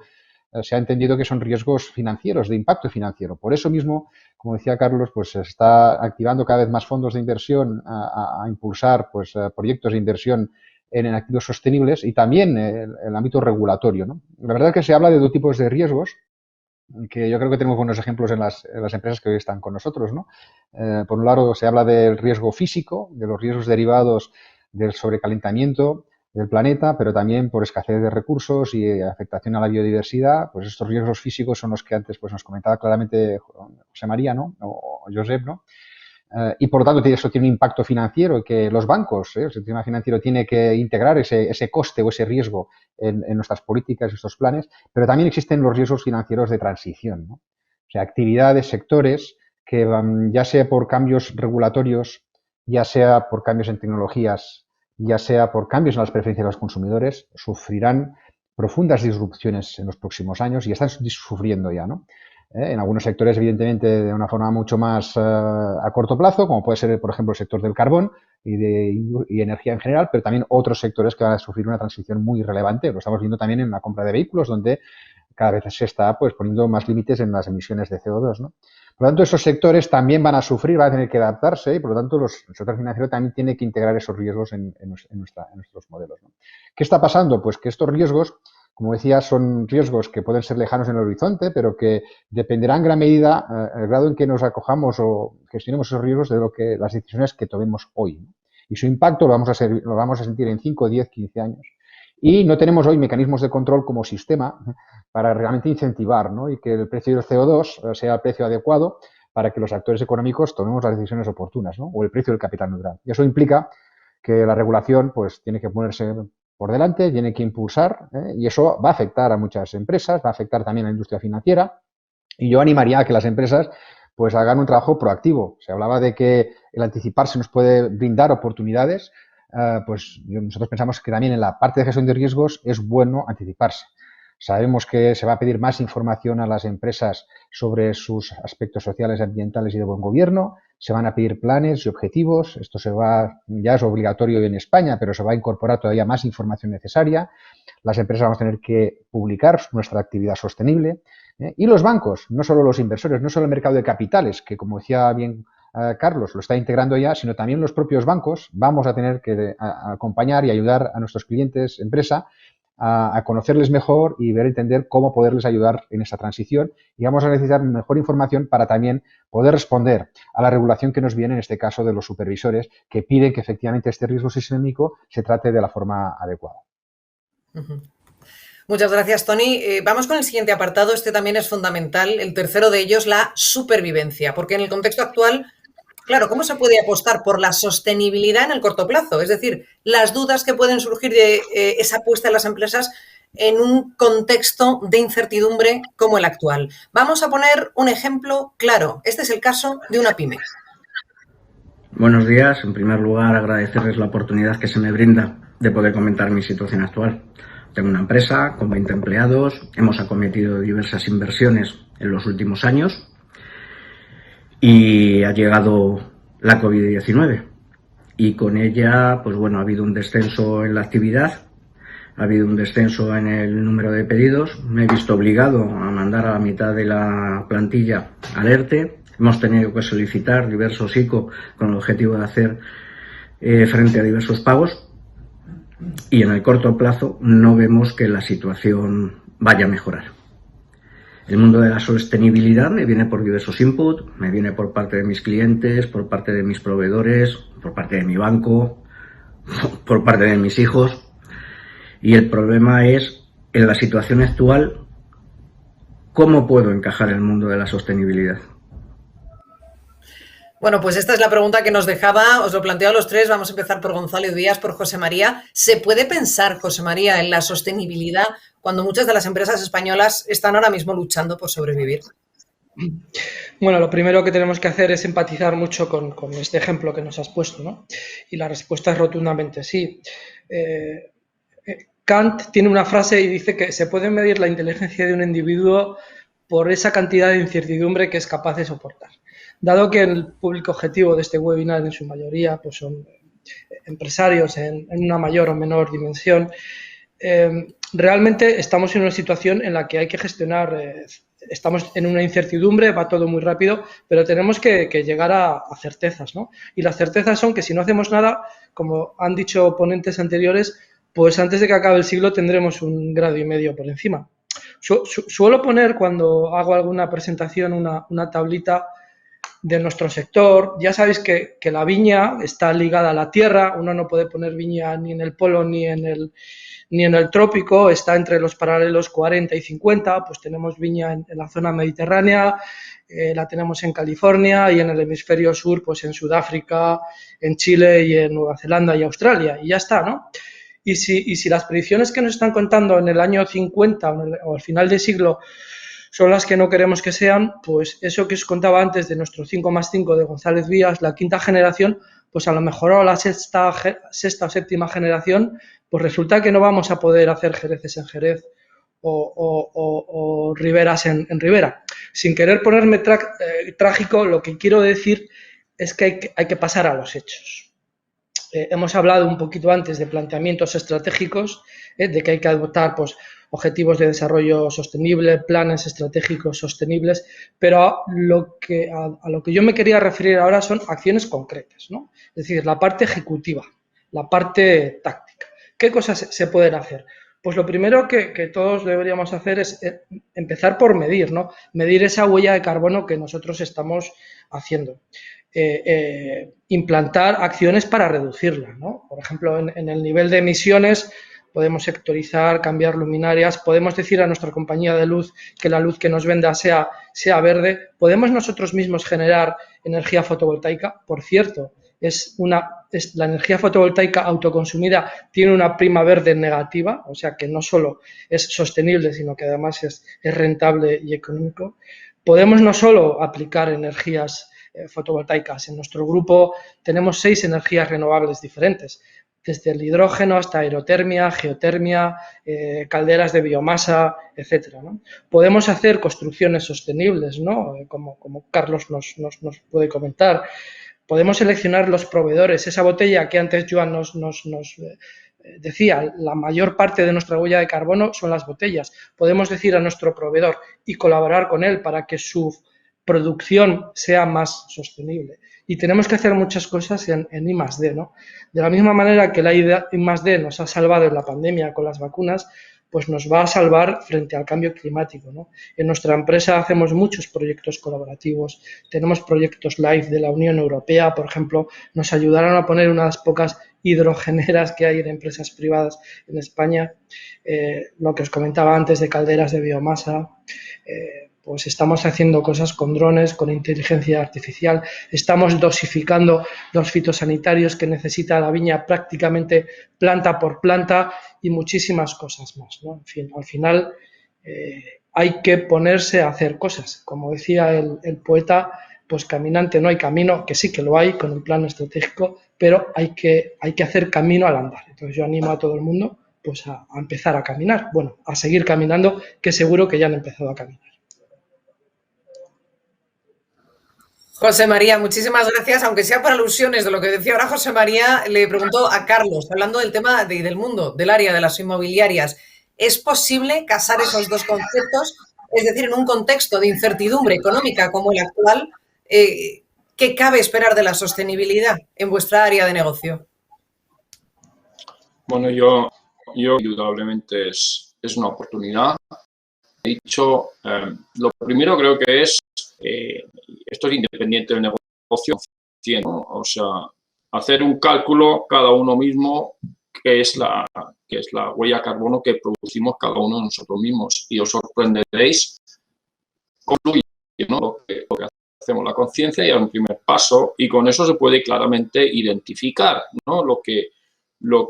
se ha entendido que son riesgos financieros, de impacto financiero. Por eso mismo, como decía Carlos, pues se está activando cada vez más fondos de inversión a impulsar pues proyectos de inversión en activos sostenibles, y también el ámbito regulatorio, ¿no? La verdad es que se habla de dos tipos de riesgos, que yo creo que tenemos buenos ejemplos en las empresas que hoy están con nosotros, ¿no? Por un lado, se habla del riesgo físico, de los riesgos derivados del sobrecalentamiento del planeta, pero también por escasez de recursos y afectación a la biodiversidad. Pues estos riesgos físicos son los que antes pues nos comentaba claramente José María, ¿no?, o Josep, ¿no? Y por lo tanto eso tiene un impacto financiero, que los bancos, el sistema financiero tiene que integrar ese coste o ese riesgo en nuestras políticas, estos planes, pero también existen los riesgos financieros de transición, ¿no? O sea, actividades, sectores que ya sea por cambios regulatorios, ya sea por cambios en tecnologías, ya sea por cambios en las preferencias de los consumidores, sufrirán profundas disrupciones en los próximos años y están sufriendo ya, ¿no? En algunos sectores, evidentemente, de una forma mucho más a corto plazo, como puede ser, por ejemplo, el sector del carbón y energía en general, pero también otros sectores que van a sufrir una transición muy relevante. Lo estamos viendo también en la compra de vehículos, donde cada vez se está pues poniendo más límites en las emisiones de CO2, ¿no? Por lo tanto, esos sectores también van a sufrir, van a tener que adaptarse y, por lo tanto, el sector financiero también tiene que integrar esos riesgos en nuestros modelos, ¿no? ¿Qué está pasando? Pues que estos riesgos, como decía, son riesgos que pueden ser lejanos en el horizonte, pero que dependerá en gran medida el grado en que nos acojamos o gestionemos esos riesgos de las decisiones que tomemos hoy, ¿no? Y su impacto lo vamos a sentir en 5, 10, 15 años. Y no tenemos hoy mecanismos de control como sistema para realmente incentivar, ¿no? Y que el precio del CO2 sea el precio adecuado para que los actores económicos tomemos las decisiones oportunas, ¿no? O el precio del capital neutral. Y eso implica que la regulación pues tiene que ponerse por delante, tiene que impulsar, y eso va a afectar a muchas empresas, va a afectar también a la industria financiera. Y yo animaría a que las empresas pues hagan un trabajo proactivo. Se hablaba de que el anticiparse nos puede brindar oportunidades. Pues nosotros pensamos que también en la parte de gestión de riesgos es bueno anticiparse. Sabemos que se va a pedir más información a las empresas sobre sus aspectos sociales, ambientales y de buen gobierno. Se van a pedir planes y objetivos. Esto ya es obligatorio en España, pero se va a incorporar todavía más información necesaria. Las empresas vamos a tener que publicar nuestra actividad sostenible. Y los bancos, no solo los inversores, no solo el mercado de capitales, que como decía bien Carlos, lo está integrando ya, sino también los propios bancos. Vamos a tener que acompañar y ayudar a nuestros clientes, empresa, a conocerles mejor y entender cómo poderles ayudar en esa transición. Y vamos a necesitar mejor información para también poder responder a la regulación que nos viene, en este caso de los supervisores, que piden que efectivamente este riesgo sistémico se trate de la forma adecuada. Muchas gracias, Tony. Vamos con el siguiente apartado. Este también es fundamental. El tercero de ellos, la supervivencia, porque en el contexto actual, claro, ¿cómo se puede apostar por la sostenibilidad en el corto plazo? Es decir, las dudas que pueden surgir de esa apuesta en las empresas en un contexto de incertidumbre como el actual. Vamos a poner un ejemplo claro. Este es el caso de una pyme. Buenos días. En primer lugar, agradecerles la oportunidad que se me brinda de poder comentar mi situación actual. Tengo una empresa con 20 empleados. Hemos acometido diversas inversiones en los últimos años. Y ha llegado la COVID-19 y con ella, pues bueno, ha habido un descenso en la actividad, ha habido un descenso en el número de pedidos. Me he visto obligado a mandar a la mitad de la plantilla al ERTE. Hemos tenido que solicitar diversos ICO con el objetivo de hacer frente a diversos pagos y en el corto plazo no vemos que la situación vaya a mejorar. El mundo de la sostenibilidad me viene por diversos inputs, me viene por parte de mis clientes, por parte de mis proveedores, por parte de mi banco, por parte de mis hijos. Y el problema es, en la situación actual, ¿cómo puedo encajar el mundo de la sostenibilidad? Bueno, pues esta es la pregunta que nos dejaba, os lo planteo a los tres, vamos a empezar por Gonzalo Díaz, por José María. ¿Se puede pensar, José María, en la sostenibilidad cuando muchas de las empresas españolas están ahora mismo luchando por sobrevivir? Bueno, lo primero que tenemos que hacer es empatizar mucho con este ejemplo que nos has puesto, ¿no? Y la respuesta es rotundamente sí. Kant tiene una frase y dice que se puede medir la inteligencia de un individuo por esa cantidad de incertidumbre que es capaz de soportar. Dado que el público objetivo de este webinar en su mayoría pues son empresarios en una mayor o menor dimensión, realmente estamos en una situación en la que hay que gestionar, estamos en una incertidumbre, va todo muy rápido, pero tenemos que llegar a certezas, ¿no? Y las certezas son que si no hacemos nada, como han dicho ponentes anteriores, pues antes de que acabe el siglo tendremos 1,5 grados por encima. Suelo poner cuando hago alguna presentación una tablita de nuestro sector. Ya sabéis que la viña está ligada a la tierra, uno no puede poner viña ni en el polo ni en el trópico, está entre los paralelos 40 y 50, pues tenemos viña en la zona mediterránea, la tenemos en California y en el hemisferio sur, pues en Sudáfrica, en Chile y en Nueva Zelanda y Australia, y ya está, ¿no? Y si las predicciones que nos están contando en el año 50 o al final del siglo son las que no queremos que sean, pues eso que os contaba antes de nuestro 5+5 de González Vías, la quinta generación, pues a lo mejor a la sexta o séptima generación, pues resulta que no vamos a poder hacer Jereces en Jerez o riberas en ribera. Sin querer ponerme trágico, lo que quiero decir es que hay que pasar a los hechos. Hemos hablado un poquito antes de planteamientos estratégicos, de que hay que adoptar pues, objetivos de desarrollo sostenible, planes estratégicos sostenibles, pero a lo que yo me quería referir ahora son acciones concretas, ¿no? Es decir, la parte ejecutiva, la parte táctica. ¿Qué cosas se pueden hacer? Pues lo primero que todos deberíamos hacer es empezar por medir, ¿no? Medir esa huella de carbono que nosotros estamos haciendo. Implantar acciones para reducirla, ¿no? Por ejemplo, en el nivel de emisiones podemos sectorizar, cambiar luminarias, podemos decir a nuestra compañía de luz que la luz que nos venda sea verde, podemos nosotros mismos generar energía fotovoltaica. Por cierto, la energía fotovoltaica autoconsumida tiene una prima verde negativa, o sea que no solo es sostenible, sino que además es rentable y económico. Podemos no solo aplicar energías fotovoltaicas. En nuestro grupo tenemos 6 energías renovables diferentes, desde el hidrógeno hasta aerotermia, geotermia, calderas de biomasa, etcétera, ¿no? Podemos hacer construcciones sostenibles, ¿no? Como Carlos nos puede comentar. Podemos seleccionar los proveedores. Esa botella que antes Joan nos decía, la mayor parte de nuestra huella de carbono son las botellas. Podemos decir a nuestro proveedor y colaborar con él para que su producción sea más sostenible. Y tenemos que hacer muchas cosas en I+D, ¿no? De la misma manera que la I+D nos ha salvado en la pandemia con las vacunas, pues nos va a salvar frente al cambio climático, ¿no? En nuestra empresa hacemos muchos proyectos colaborativos, tenemos proyectos LIFE de la Unión Europea, por ejemplo, nos ayudaron a poner unas pocas hidrogeneras que hay en empresas privadas en España, lo que os comentaba antes de calderas de biomasa, pues estamos haciendo cosas con drones, con inteligencia artificial, estamos dosificando los fitosanitarios que necesita la viña prácticamente planta por planta y muchísimas cosas más, ¿no? En fin, al final hay que ponerse a hacer cosas. Como decía el poeta, pues caminante no hay camino, que sí que lo hay con un plan estratégico, pero hay que hacer camino al andar. Entonces yo animo a todo el mundo pues a empezar a caminar, bueno, a seguir caminando, que seguro que ya han empezado a caminar. José María, muchísimas gracias. Aunque sea por alusiones de lo que decía ahora José María, le preguntó a Carlos, hablando del tema del mundo, del área de las inmobiliarias, ¿es posible casar esos dos conceptos? Es decir, en un contexto de incertidumbre económica como el actual, ¿qué cabe esperar de la sostenibilidad en vuestra área de negocio? Bueno, yo indudablemente es una oportunidad. He dicho, lo primero creo que es, esto es independiente del negocio, ¿no? O sea, hacer un cálculo cada uno mismo que es la huella de carbono que producimos cada uno de nosotros mismos, y os sorprenderéis concluye, ¿no? lo que hacemos. La conciencia ya es un primer paso y con eso se puede claramente identificar, ¿no? lo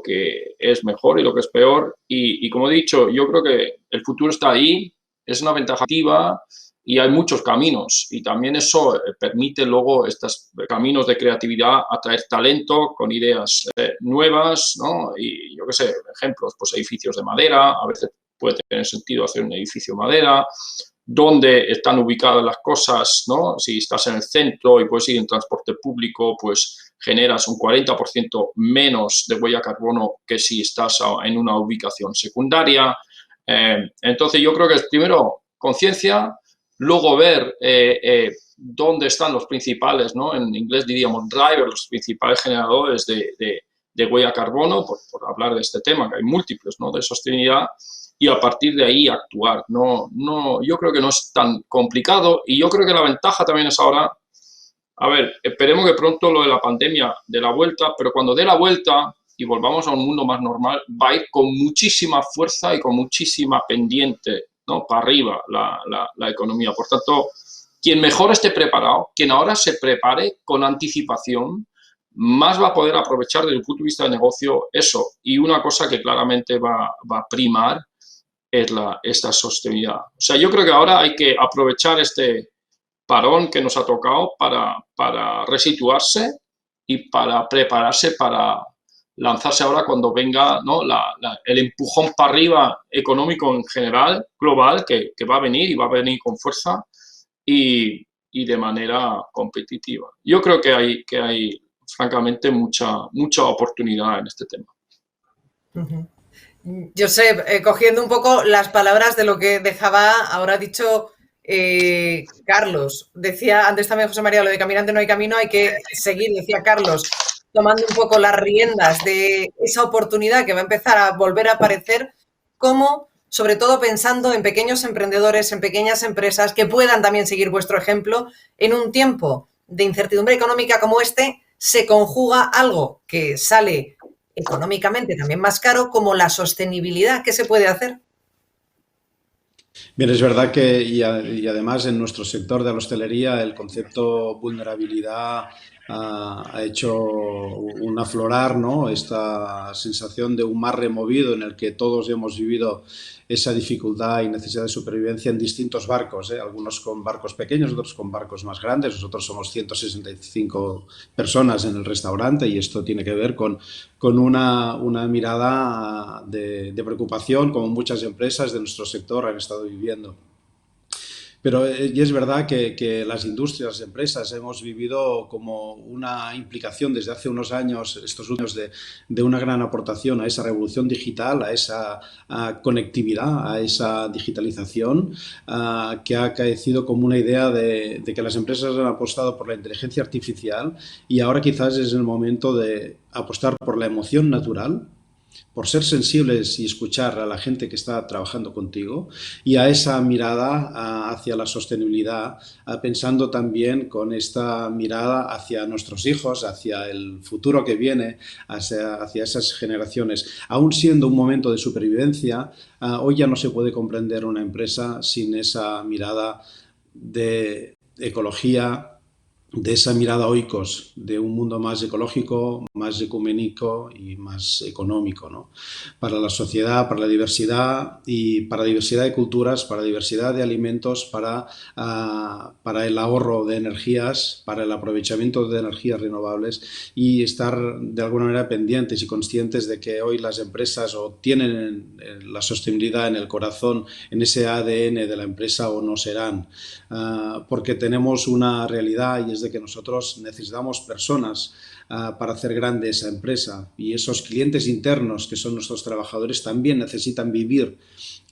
que es mejor y lo que es peor, y como he dicho, yo creo que el futuro está ahí, es una ventaja activa y hay muchos caminos, y también eso permite luego estos caminos de creatividad atraer talento con ideas nuevas, ¿no? Y yo qué sé, ejemplos, pues edificios de madera, a veces puede tener sentido hacer un edificio de madera, dónde están ubicadas las cosas, ¿no? Si estás en el centro y puedes ir en transporte público, pues generas un 40% menos de huella de carbono que si estás en una ubicación secundaria. Entonces, yo creo que es primero conciencia, luego ver dónde están los principales, ¿no? En inglés diríamos drivers, los principales generadores de huella de carbono, por hablar de este tema, que hay múltiples, ¿no? De sostenibilidad, y a partir de ahí actuar. Yo creo que no es tan complicado, y yo creo que la ventaja también es ahora, a ver, esperemos que pronto lo de la pandemia dé la vuelta, pero cuando dé la vuelta y volvamos a un mundo más normal, va a ir con muchísima fuerza y con muchísima pendiente, ¿no? Para arriba la economía. Por tanto, quien mejor esté preparado, quien ahora se prepare con anticipación, más va a poder aprovechar desde el punto de vista de negocio eso. Y una cosa que claramente va a primar es esta sostenibilidad. O sea, yo creo que ahora hay que aprovechar este parón que nos ha tocado para resituarse y para prepararse para lanzarse ahora cuando venga, ¿no?, el empujón para arriba económico en general, global, que va a venir y va a venir con fuerza y de manera competitiva. Yo creo que hay francamente, mucha oportunidad en este tema. Josep, cogiendo un poco las palabras de lo que dejaba, ahora ha dicho Carlos. Decía antes también José María, lo de caminante no hay camino, hay que seguir, decía Carlos, tomando un poco las riendas de esa oportunidad que va a empezar a volver a aparecer, como sobre todo pensando en pequeños emprendedores, en pequeñas empresas que puedan también seguir vuestro ejemplo. En un tiempo de incertidumbre económica como este, se conjuga algo que sale económicamente también más caro, como la sostenibilidad. ¿Qué se puede hacer? Bien, es verdad que, y además en nuestro sector de la hostelería, el concepto vulnerabilidad ha hecho un aflorar, ¿no?, esta sensación de un mar removido en el que todos hemos vivido esa dificultad y necesidad de supervivencia en distintos barcos, ¿eh? Algunos con barcos pequeños, otros con barcos más grandes. Nosotros somos 165 personas en el restaurante y esto tiene que ver con una mirada de preocupación, como muchas empresas de nuestro sector han estado viviendo. Pero y es verdad que las industrias, las empresas, hemos vivido como una implicación desde hace unos años, estos años, de una gran aportación a esa revolución digital, a esa conectividad, a esa digitalización, que ha acaecido como una idea de que las empresas han apostado por la inteligencia artificial y ahora quizás es el momento de apostar por la emoción natural, por ser sensibles y escuchar a la gente que está trabajando contigo, y a esa mirada hacia la sostenibilidad, pensando también con esta mirada hacia nuestros hijos, hacia el futuro que viene, hacia esas generaciones. Aún siendo un momento de supervivencia, hoy ya no se puede comprender una empresa sin esa mirada de ecología, de esa mirada oikos, de un mundo más ecológico, más ecuménico y más económico, ¿no?, para la sociedad, para la diversidad y para diversidad de culturas, para diversidad de alimentos, para el ahorro de energías, para el aprovechamiento de energías renovables, y estar de alguna manera pendientes y conscientes de que hoy las empresas o tienen la sostenibilidad en el corazón, en ese ADN de la empresa, o no serán, porque tenemos una realidad, y es de que nosotros necesitamos personas para hacer grande esa empresa, y esos clientes internos que son nuestros trabajadores también necesitan vivir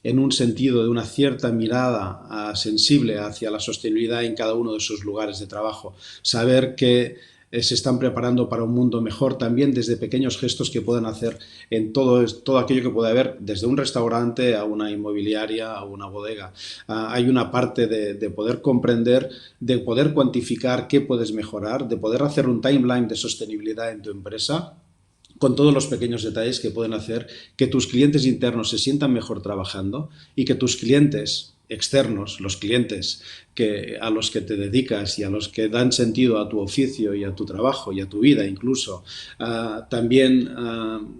en un sentido de una cierta mirada sensible hacia la sostenibilidad en cada uno de sus lugares de trabajo, saber que se están preparando para un mundo mejor también desde pequeños gestos que puedan hacer en todo aquello que puede haber, desde un restaurante a una inmobiliaria, a una bodega. Hay una parte de poder comprender, de poder cuantificar qué puedes mejorar, de poder hacer un timeline de sostenibilidad en tu empresa, con todos los pequeños detalles que pueden hacer que tus clientes internos se sientan mejor trabajando y que tus clientes externos, los clientes a los que te dedicas y a los que dan sentido a tu oficio y a tu trabajo y a tu vida incluso, también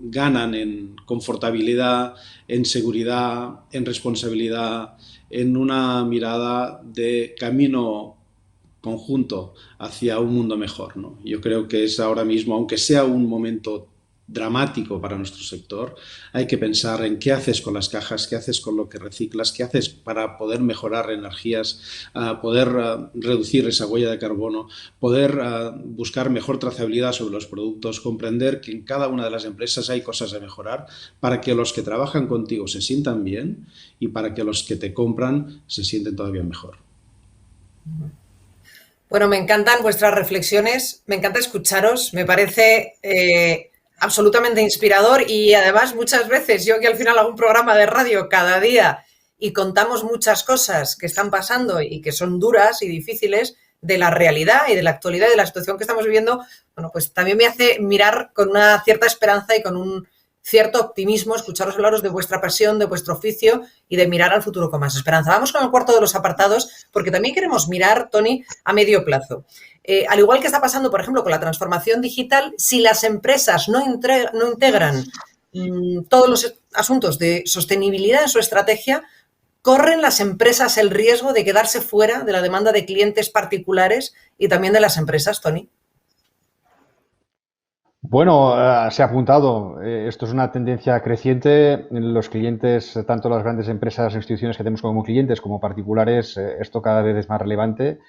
ganan en confortabilidad, en seguridad, en responsabilidad, en una mirada de camino conjunto hacia un mundo mejor, ¿no? Yo creo que es ahora mismo, aunque sea un momento dramático para nuestro sector, hay que pensar en qué haces con las cajas, qué haces con lo que reciclas, qué haces para poder mejorar energías, poder reducir esa huella de carbono, poder buscar mejor trazabilidad sobre los productos, comprender que en cada una de las empresas hay cosas a mejorar para que los que trabajan contigo se sientan bien y para que los que te compran se sienten todavía mejor. Bueno, me encantan vuestras reflexiones, me encanta escucharos, me parece absolutamente inspirador, y además muchas veces yo, que al final hago un programa de radio cada día y contamos muchas cosas que están pasando y que son duras y difíciles, de la realidad y de la actualidad y de la situación que estamos viviendo, bueno, pues también me hace mirar con una cierta esperanza y con un cierto optimismo, escucharos hablaros de vuestra pasión, de vuestro oficio y de mirar al futuro con más esperanza. Vamos con el cuarto de los apartados, porque también queremos mirar, Toni, a medio plazo. Al igual que está pasando, por ejemplo, con la transformación digital, si las empresas no integran todos los asuntos de sostenibilidad en su estrategia, corren las empresas el riesgo de quedarse fuera de la demanda de clientes particulares y también de las empresas, Toni. Bueno, se ha apuntado. Esto es una tendencia creciente. Los clientes, tanto las grandes empresas e instituciones que tenemos como clientes como particulares, esto cada vez es más relevante.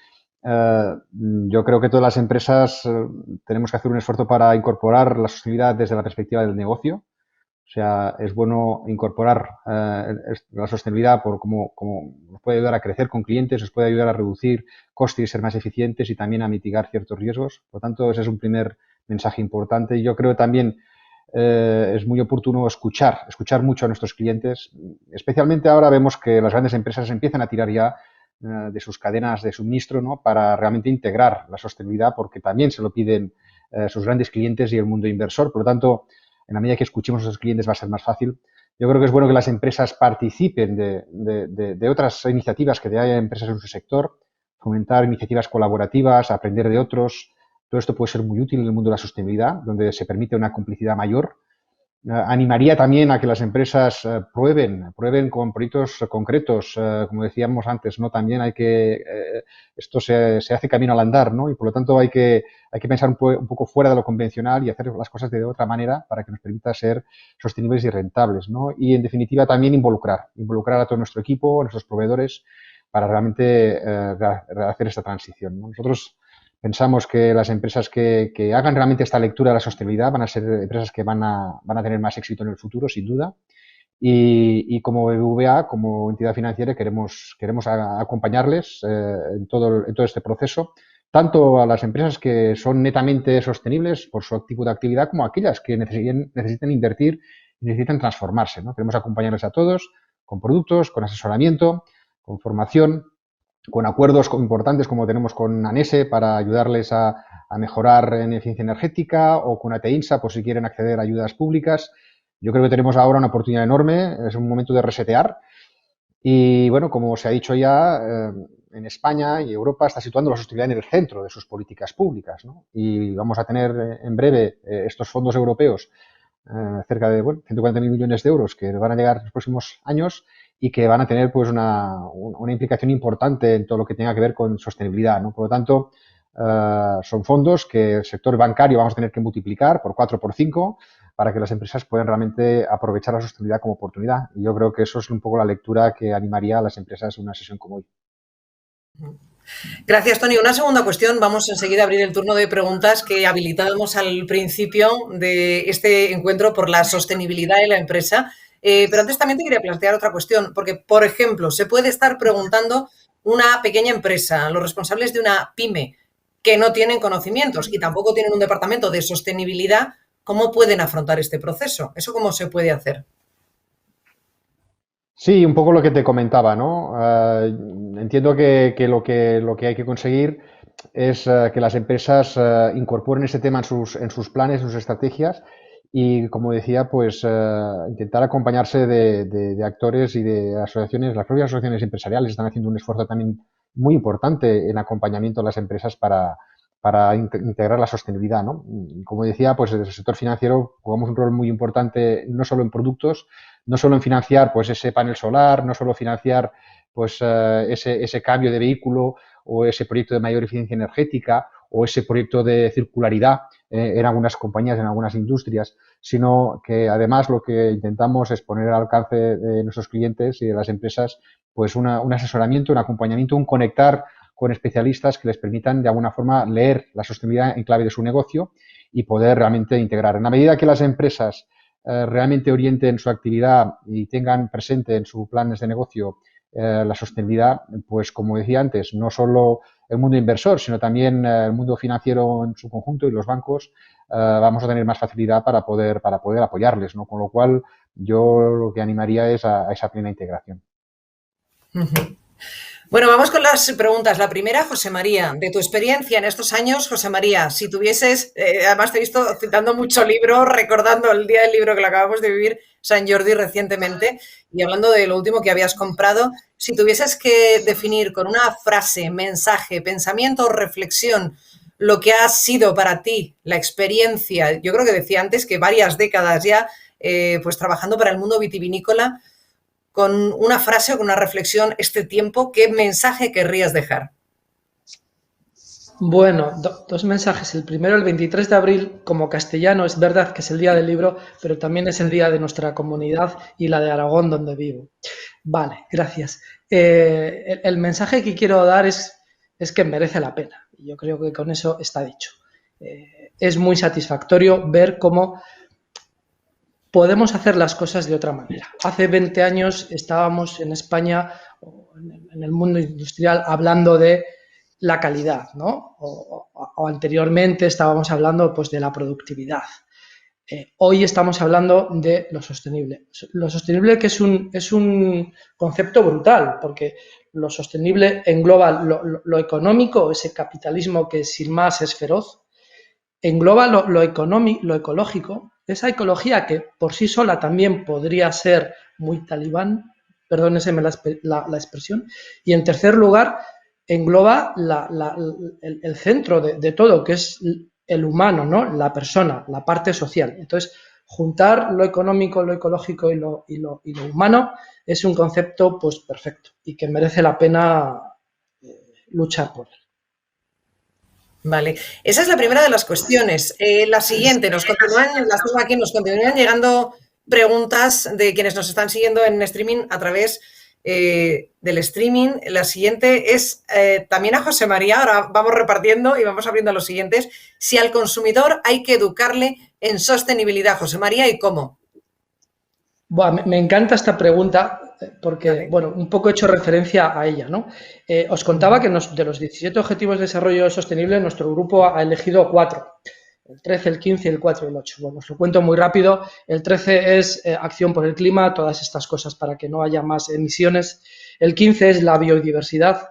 Yo creo que todas las empresas tenemos que hacer un esfuerzo para incorporar la sostenibilidad desde la perspectiva del negocio. O sea, es bueno incorporar la sostenibilidad por cómo nos puede ayudar a crecer con clientes, nos puede ayudar a reducir costes y ser más eficientes y también a mitigar ciertos riesgos. Por lo tanto, ese es un primer mensaje importante. Y yo creo también es muy oportuno escuchar mucho a nuestros clientes. Especialmente ahora vemos que las grandes empresas empiezan a tirar ya de sus cadenas de suministro, ¿no? Para realmente integrar la sostenibilidad, porque también se lo piden sus grandes clientes y el mundo inversor. Por lo tanto, en la medida que escuchemos a esos clientes va a ser más fácil. Yo creo que es bueno que las empresas participen de otras iniciativas que haya empresas en su sector, fomentar iniciativas colaborativas, aprender de otros. Todo esto puede ser muy útil en el mundo de la sostenibilidad, donde se permite una complicidad mayor. Animaría también a que las empresas prueben con proyectos concretos, como decíamos antes, ¿no? También hay que, esto se hace camino al andar, ¿no? Y por lo tanto hay que pensar un poco fuera de lo convencional y hacer las cosas de otra manera para que nos permita ser sostenibles y rentables, ¿no? Y en definitiva también involucrar a todo nuestro equipo, a nuestros proveedores, para realmente hacer esta transición, ¿no? Nosotros pensamos que las empresas que hagan realmente esta lectura de la sostenibilidad van a ser empresas que van a tener más éxito en el futuro, sin duda. Y como BBVA, como entidad financiera, queremos acompañarles en todo este proceso, tanto a las empresas que son netamente sostenibles por su tipo de actividad, como a aquellas que necesiten invertir y necesitan transformarse, ¿no? Queremos acompañarles a todos con productos, con asesoramiento, con formación, con acuerdos importantes como tenemos con ANESE para ayudarles a mejorar en eficiencia energética, o con ATEINSA por si quieren acceder a ayudas públicas. Yo creo que tenemos ahora una oportunidad enorme, es un momento de resetear. Y bueno, como se ha dicho ya, en España y Europa está situando la sostenibilidad en el centro de sus políticas públicas, ¿no? Y vamos a tener en breve estos fondos europeos, cerca de 140.000 millones de euros que van a llegar en los próximos años y que van a tener pues una implicación importante en todo lo que tenga que ver con sostenibilidad, ¿no? Por lo tanto, son fondos que el sector bancario vamos a tener que multiplicar por 4 por 5 para que las empresas puedan realmente aprovechar la sostenibilidad como oportunidad. Y yo creo que eso es un poco la lectura que animaría a las empresas en una sesión como hoy. Gracias, Toni. Una segunda cuestión. Vamos enseguida a abrir el turno de preguntas que habilitábamos al principio de este encuentro por la sostenibilidad en la empresa. Pero antes también te quería plantear otra cuestión, porque, por ejemplo, se puede estar preguntando una pequeña empresa, los responsables de una pyme, que no tienen conocimientos y tampoco tienen un departamento de sostenibilidad, ¿cómo pueden afrontar este proceso? ¿Eso cómo se puede hacer? Sí, un poco lo que te comentaba, ¿no? Entiendo que lo que hay que conseguir es que las empresas incorporen este tema en sus planes, en sus estrategias, y, como decía, pues intentar acompañarse de actores y de asociaciones. Las propias asociaciones empresariales están haciendo un esfuerzo también muy importante en acompañamiento a las empresas para integrar la sostenibilidad, ¿no? Como decía, pues desde el sector financiero jugamos un rol muy importante, no solo en productos, no solo en financiar pues ese panel solar, no solo financiar pues ese cambio de vehículo, o ese proyecto de mayor eficiencia energética, o ese proyecto de circularidad en algunas compañías, en algunas industrias, sino que además lo que intentamos es poner al alcance de nuestros clientes y de las empresas pues un asesoramiento, un acompañamiento, un conectar con especialistas que les permitan de alguna forma leer la sostenibilidad en clave de su negocio y poder realmente integrar. En la medida que las empresas realmente orienten su actividad y tengan presente en sus planes de negocio la sostenibilidad, pues como decía antes, no solo el mundo inversor, sino también el mundo financiero en su conjunto y los bancos, vamos a tener más facilidad para poder apoyarles, ¿no? Con lo cual, yo lo que animaría es a esa plena integración. Bueno, vamos con las preguntas. La primera, José María, de tu experiencia en estos años, José María, si tuvieses, además te he visto citando mucho libro, recordando el día del libro que lo acabamos de vivir, San Jordi, recientemente, y hablando de lo último que habías comprado, si tuvieses que definir con una frase, mensaje, pensamiento o reflexión lo que ha sido para ti la experiencia, yo creo que decía antes que varias décadas ya, pues trabajando para el mundo vitivinícola, con una frase o con una reflexión este tiempo, ¿qué mensaje querrías dejar? Bueno, dos mensajes. El primero, el 23 de abril, como castellano, es verdad que es el día del libro, pero también es el día de nuestra comunidad y la de Aragón, donde vivo. Vale, gracias. El mensaje que quiero dar es que merece la pena. Y yo creo que con eso está dicho. Es muy satisfactorio ver cómo podemos hacer las cosas de otra manera. Hace 20 años estábamos en España, o en el mundo industrial, hablando de la calidad, ¿no? O anteriormente estábamos hablando, pues, de la productividad. Hoy estamos hablando de lo sostenible. Lo sostenible, que es un concepto brutal, porque lo sostenible engloba lo económico, ese capitalismo que sin más es feroz, engloba lo económico, lo ecológico, esa ecología que por sí sola también podría ser muy talibán, perdóneseme la expresión, y en tercer lugar engloba el centro de todo, que es el humano, ¿no? La persona, la parte social. Entonces, juntar lo económico, lo ecológico y lo humano es un concepto, pues, perfecto y que merece la pena luchar por él. Vale, esa es la primera de las cuestiones. La siguiente, las tengo aquí, nos continúan llegando preguntas de quienes nos están siguiendo en streaming a través del streaming. La siguiente es también a José María. Ahora vamos repartiendo y vamos abriendo los siguientes. Si al consumidor hay que educarle en sostenibilidad, José María, ¿y cómo? Buah, me encanta esta pregunta porque, bueno, un poco he hecho referencia a ella, ¿no? Os contaba que de los 17 Objetivos de Desarrollo Sostenible, nuestro grupo ha elegido 4, el 13, el 15, el 4 y el 8. Bueno, os lo cuento muy rápido. El 13 es acción por el clima, todas estas cosas para que no haya más emisiones. El 15 es la biodiversidad.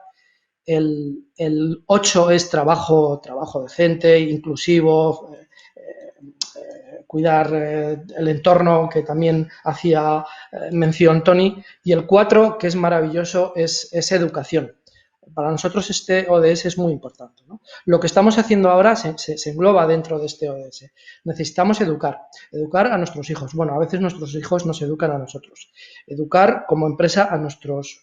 El 8 es trabajo decente, inclusivo, cuidar el entorno, que también hacía mención Tony, y el 4, que es maravilloso, es educación. Para nosotros este ODS es muy importante, ¿no? Lo que estamos haciendo ahora se engloba dentro de este ODS. Necesitamos educar a nuestros hijos. Bueno, a veces nuestros hijos nos educan a nosotros. Educar como empresa a nuestros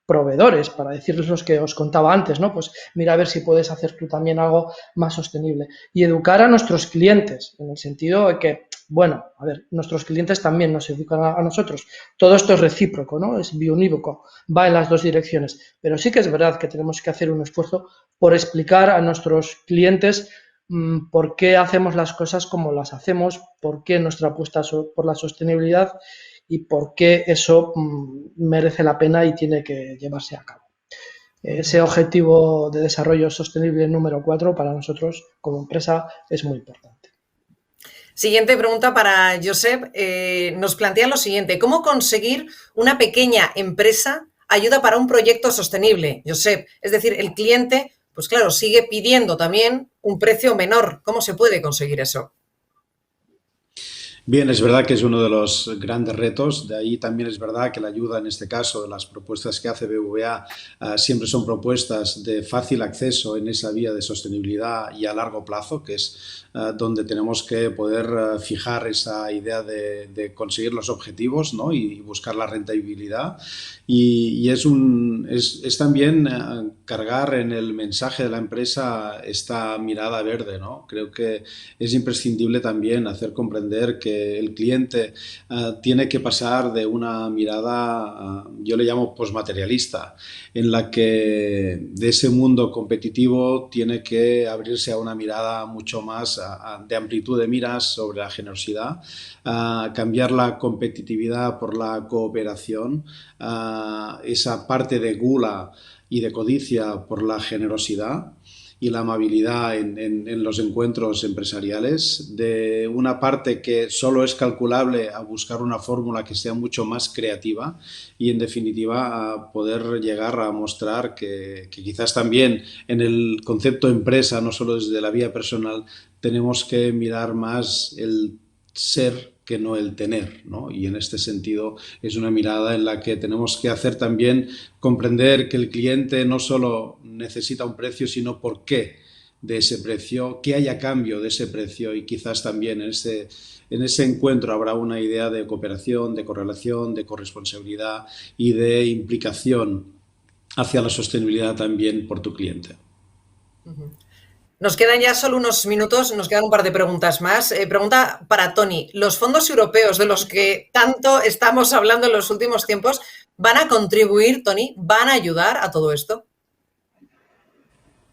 proveedores, para decirles los que os contaba antes, ¿no? Pues mira a ver si puedes hacer tú también algo más sostenible. Y educar a nuestros clientes, en el sentido de que, bueno, a ver, nuestros clientes también nos educan a nosotros. Todo esto es recíproco, ¿no? Es biunívoco, va en las dos direcciones. Pero sí que es verdad que tenemos que hacer un esfuerzo por explicar a nuestros clientes por qué hacemos las cosas como las hacemos, por qué nuestra apuesta por la sostenibilidad y por qué eso merece la pena y tiene que llevarse a cabo. Ese objetivo de desarrollo sostenible número 4 para nosotros como empresa es muy importante. Siguiente pregunta para Josep. Nos plantea lo siguiente: ¿cómo conseguir una pequeña empresa ayuda para un proyecto sostenible, Josep? Es decir, el cliente, pues claro, sigue pidiendo también un precio menor. ¿Cómo se puede conseguir eso? Bien, es verdad que es uno de los grandes retos. De ahí también es verdad que la ayuda, en este caso, las propuestas que hace BBVA siempre son propuestas de fácil acceso en esa vía de sostenibilidad y a largo plazo, que es donde tenemos que poder fijar esa idea de conseguir los objetivos, ¿no? Y buscar la rentabilidad. Y es también cargar en el mensaje de la empresa esta mirada verde, ¿no? Creo que es imprescindible también hacer comprender que el cliente tiene que pasar de una mirada, yo le llamo posmaterialista, en la que de ese mundo competitivo tiene que abrirse a una mirada mucho más de amplitud de miras sobre la generosidad, cambiar la competitividad por la cooperación, esa parte de gula y de codicia por la generosidad y la amabilidad en los encuentros empresariales, de una parte que solo es calculable a buscar una fórmula que sea mucho más creativa y, en definitiva, a poder llegar a mostrar que quizás también en el concepto empresa, no solo desde la vía personal, tenemos que mirar más el ser que no el tener, ¿no? Y en este sentido es una mirada en la que tenemos que hacer también comprender que el cliente no solo necesita un precio, sino por qué de ese precio, qué hay a cambio de ese precio, y quizás también en ese encuentro habrá una idea de cooperación, de correlación, de corresponsabilidad y de implicación hacia la sostenibilidad también por tu cliente. Nos quedan ya solo unos minutos, nos quedan un par de preguntas más. Pregunta para Tony. ¿Los fondos europeos de los que tanto estamos hablando en los últimos tiempos van a contribuir, Tony? ¿Van a ayudar a todo esto?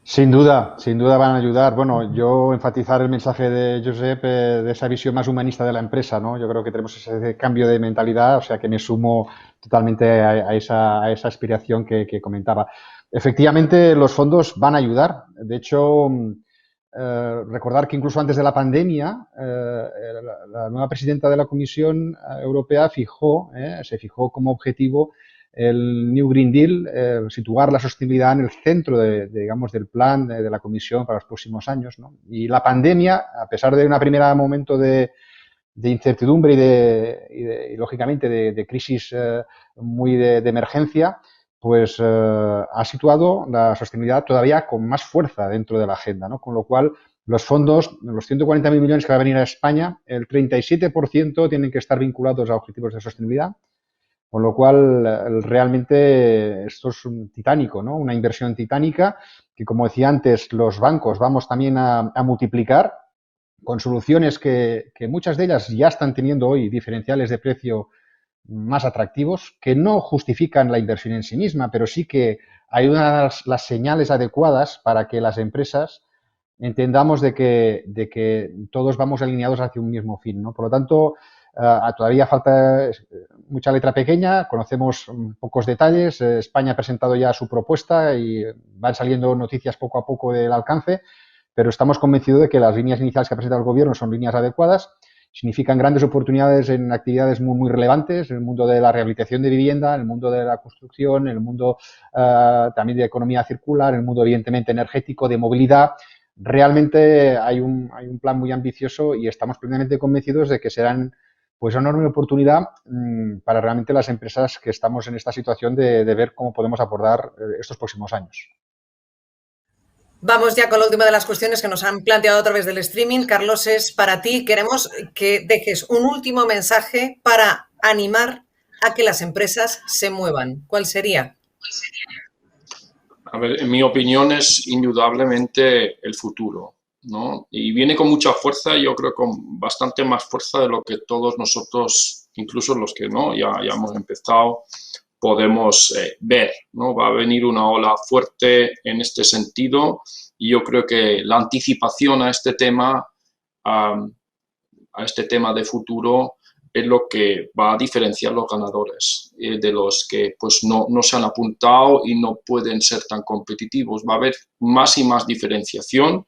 Sin duda van a ayudar. Bueno, yo enfatizar el mensaje de Josep de esa visión más humanista de la empresa, ¿no? Yo creo que tenemos ese cambio de mentalidad, o sea que me sumo totalmente a esa aspiración que comentaba. Efectivamente, los fondos van a ayudar. De hecho, recordar que incluso antes de la pandemia, la nueva presidenta de la Comisión Europea se fijó como objetivo el New Green Deal, situar la sostenibilidad en el centro digamos, del plan de la Comisión para los próximos años, ¿no? Y la pandemia, a pesar de un primer momento de incertidumbre y lógicamente, de crisis muy de emergencia, pues ha situado la sostenibilidad todavía con más fuerza dentro de la agenda, ¿no? Con lo cual, los fondos, los 140.000 millones que va a venir a España, el 37% tienen que estar vinculados a objetivos de sostenibilidad. Con lo cual, realmente esto es un titánico, ¿no? Una inversión titánica que, como decía antes, los bancos vamos también a multiplicar con soluciones que muchas de ellas ya están teniendo hoy diferenciales de precio más atractivos, que no justifican la inversión en sí misma, pero sí que hay las señales adecuadas para que las empresas entendamos de que todos vamos alineados hacia un mismo fin, ¿no? Por lo tanto, todavía falta mucha letra pequeña, conocemos pocos detalles. España ha presentado ya su propuesta y van saliendo noticias poco a poco del alcance, pero estamos convencidos de que las líneas iniciales que ha presentado el Gobierno son líneas adecuadas, significan grandes oportunidades en actividades muy, muy relevantes, en el mundo de la rehabilitación de vivienda, en el mundo de la construcción, en el mundo también de economía circular, en el mundo, evidentemente, energético, de movilidad. Realmente hay un plan muy ambicioso y estamos plenamente convencidos de que serán pues una enorme oportunidad para realmente las empresas que estamos en esta situación de ver cómo podemos abordar estos próximos años. Vamos ya con la última de las cuestiones que nos han planteado a través del streaming. Carlos, es para ti. Queremos que dejes un último mensaje para animar a que las empresas se muevan. ¿Cuál sería? A ver, en mi opinión es indudablemente el futuro, ¿no? Y viene con mucha fuerza, yo creo con bastante más fuerza de lo que todos nosotros, incluso los que no, ya hemos empezado, podemos ver, ¿no? Va a venir una ola fuerte en este sentido y yo creo que la anticipación a este tema de futuro es lo que va a diferenciar los ganadores de los que pues no se han apuntado y no pueden ser tan competitivos. Va a haber más y más diferenciación.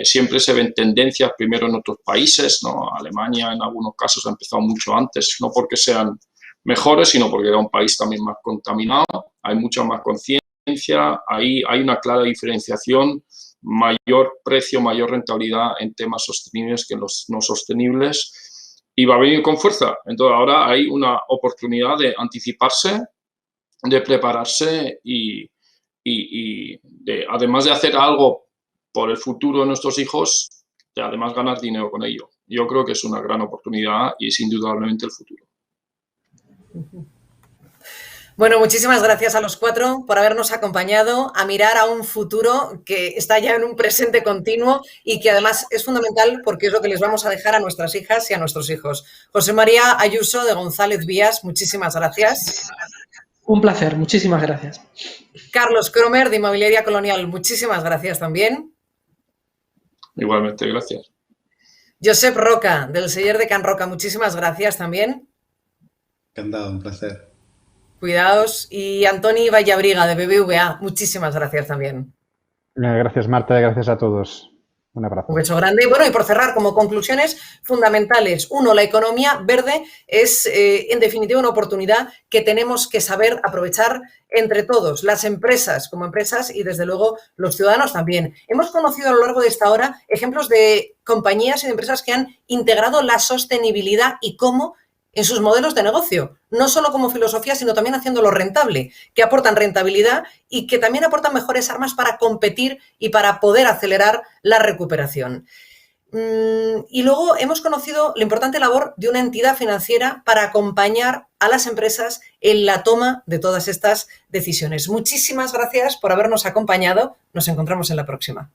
Siempre se ven tendencias primero en otros países, ¿no? Alemania en algunos casos ha empezado mucho antes, no porque sean mejores, sino porque era un país también más contaminado. Hay mucha más conciencia, hay una clara diferenciación, mayor precio, mayor rentabilidad en temas sostenibles que en los no sostenibles. Y va a venir con fuerza. Entonces ahora hay una oportunidad de anticiparse, de prepararse y además de hacer algo por el futuro de nuestros hijos, de además ganar dinero con ello. Yo creo que es una gran oportunidad y es indudablemente el futuro. Bueno, muchísimas gracias a los cuatro por habernos acompañado a mirar a un futuro que está ya en un presente continuo y que además es fundamental porque es lo que les vamos a dejar a nuestras hijas y a nuestros hijos. José María Ayuso de González Vías, muchísimas gracias. Un placer, muchísimas gracias. Carlos Cromer de Inmobiliaria Colonial, muchísimas gracias también. Igualmente, gracias. Josep Roca del Seller de Can Roca, muchísimas gracias también. Encantado, un placer. Cuidaos. Y Antoni Vallabriga de BBVA, muchísimas gracias también. Gracias, Marta, y gracias a todos. Un abrazo. Un beso grande. Bueno, y por cerrar, como conclusiones fundamentales. Uno, la economía verde es, en definitiva, una oportunidad que tenemos que saber aprovechar entre todos, las empresas como empresas y, desde luego, los ciudadanos también. Hemos conocido a lo largo de esta hora ejemplos de compañías y de empresas que han integrado la sostenibilidad y cómo en sus modelos de negocio, no solo como filosofía, sino también haciéndolo rentable, que aportan rentabilidad y que también aportan mejores armas para competir y para poder acelerar la recuperación. Y luego hemos conocido la importante labor de una entidad financiera para acompañar a las empresas en la toma de todas estas decisiones. Muchísimas gracias por habernos acompañado. Nos encontramos en la próxima.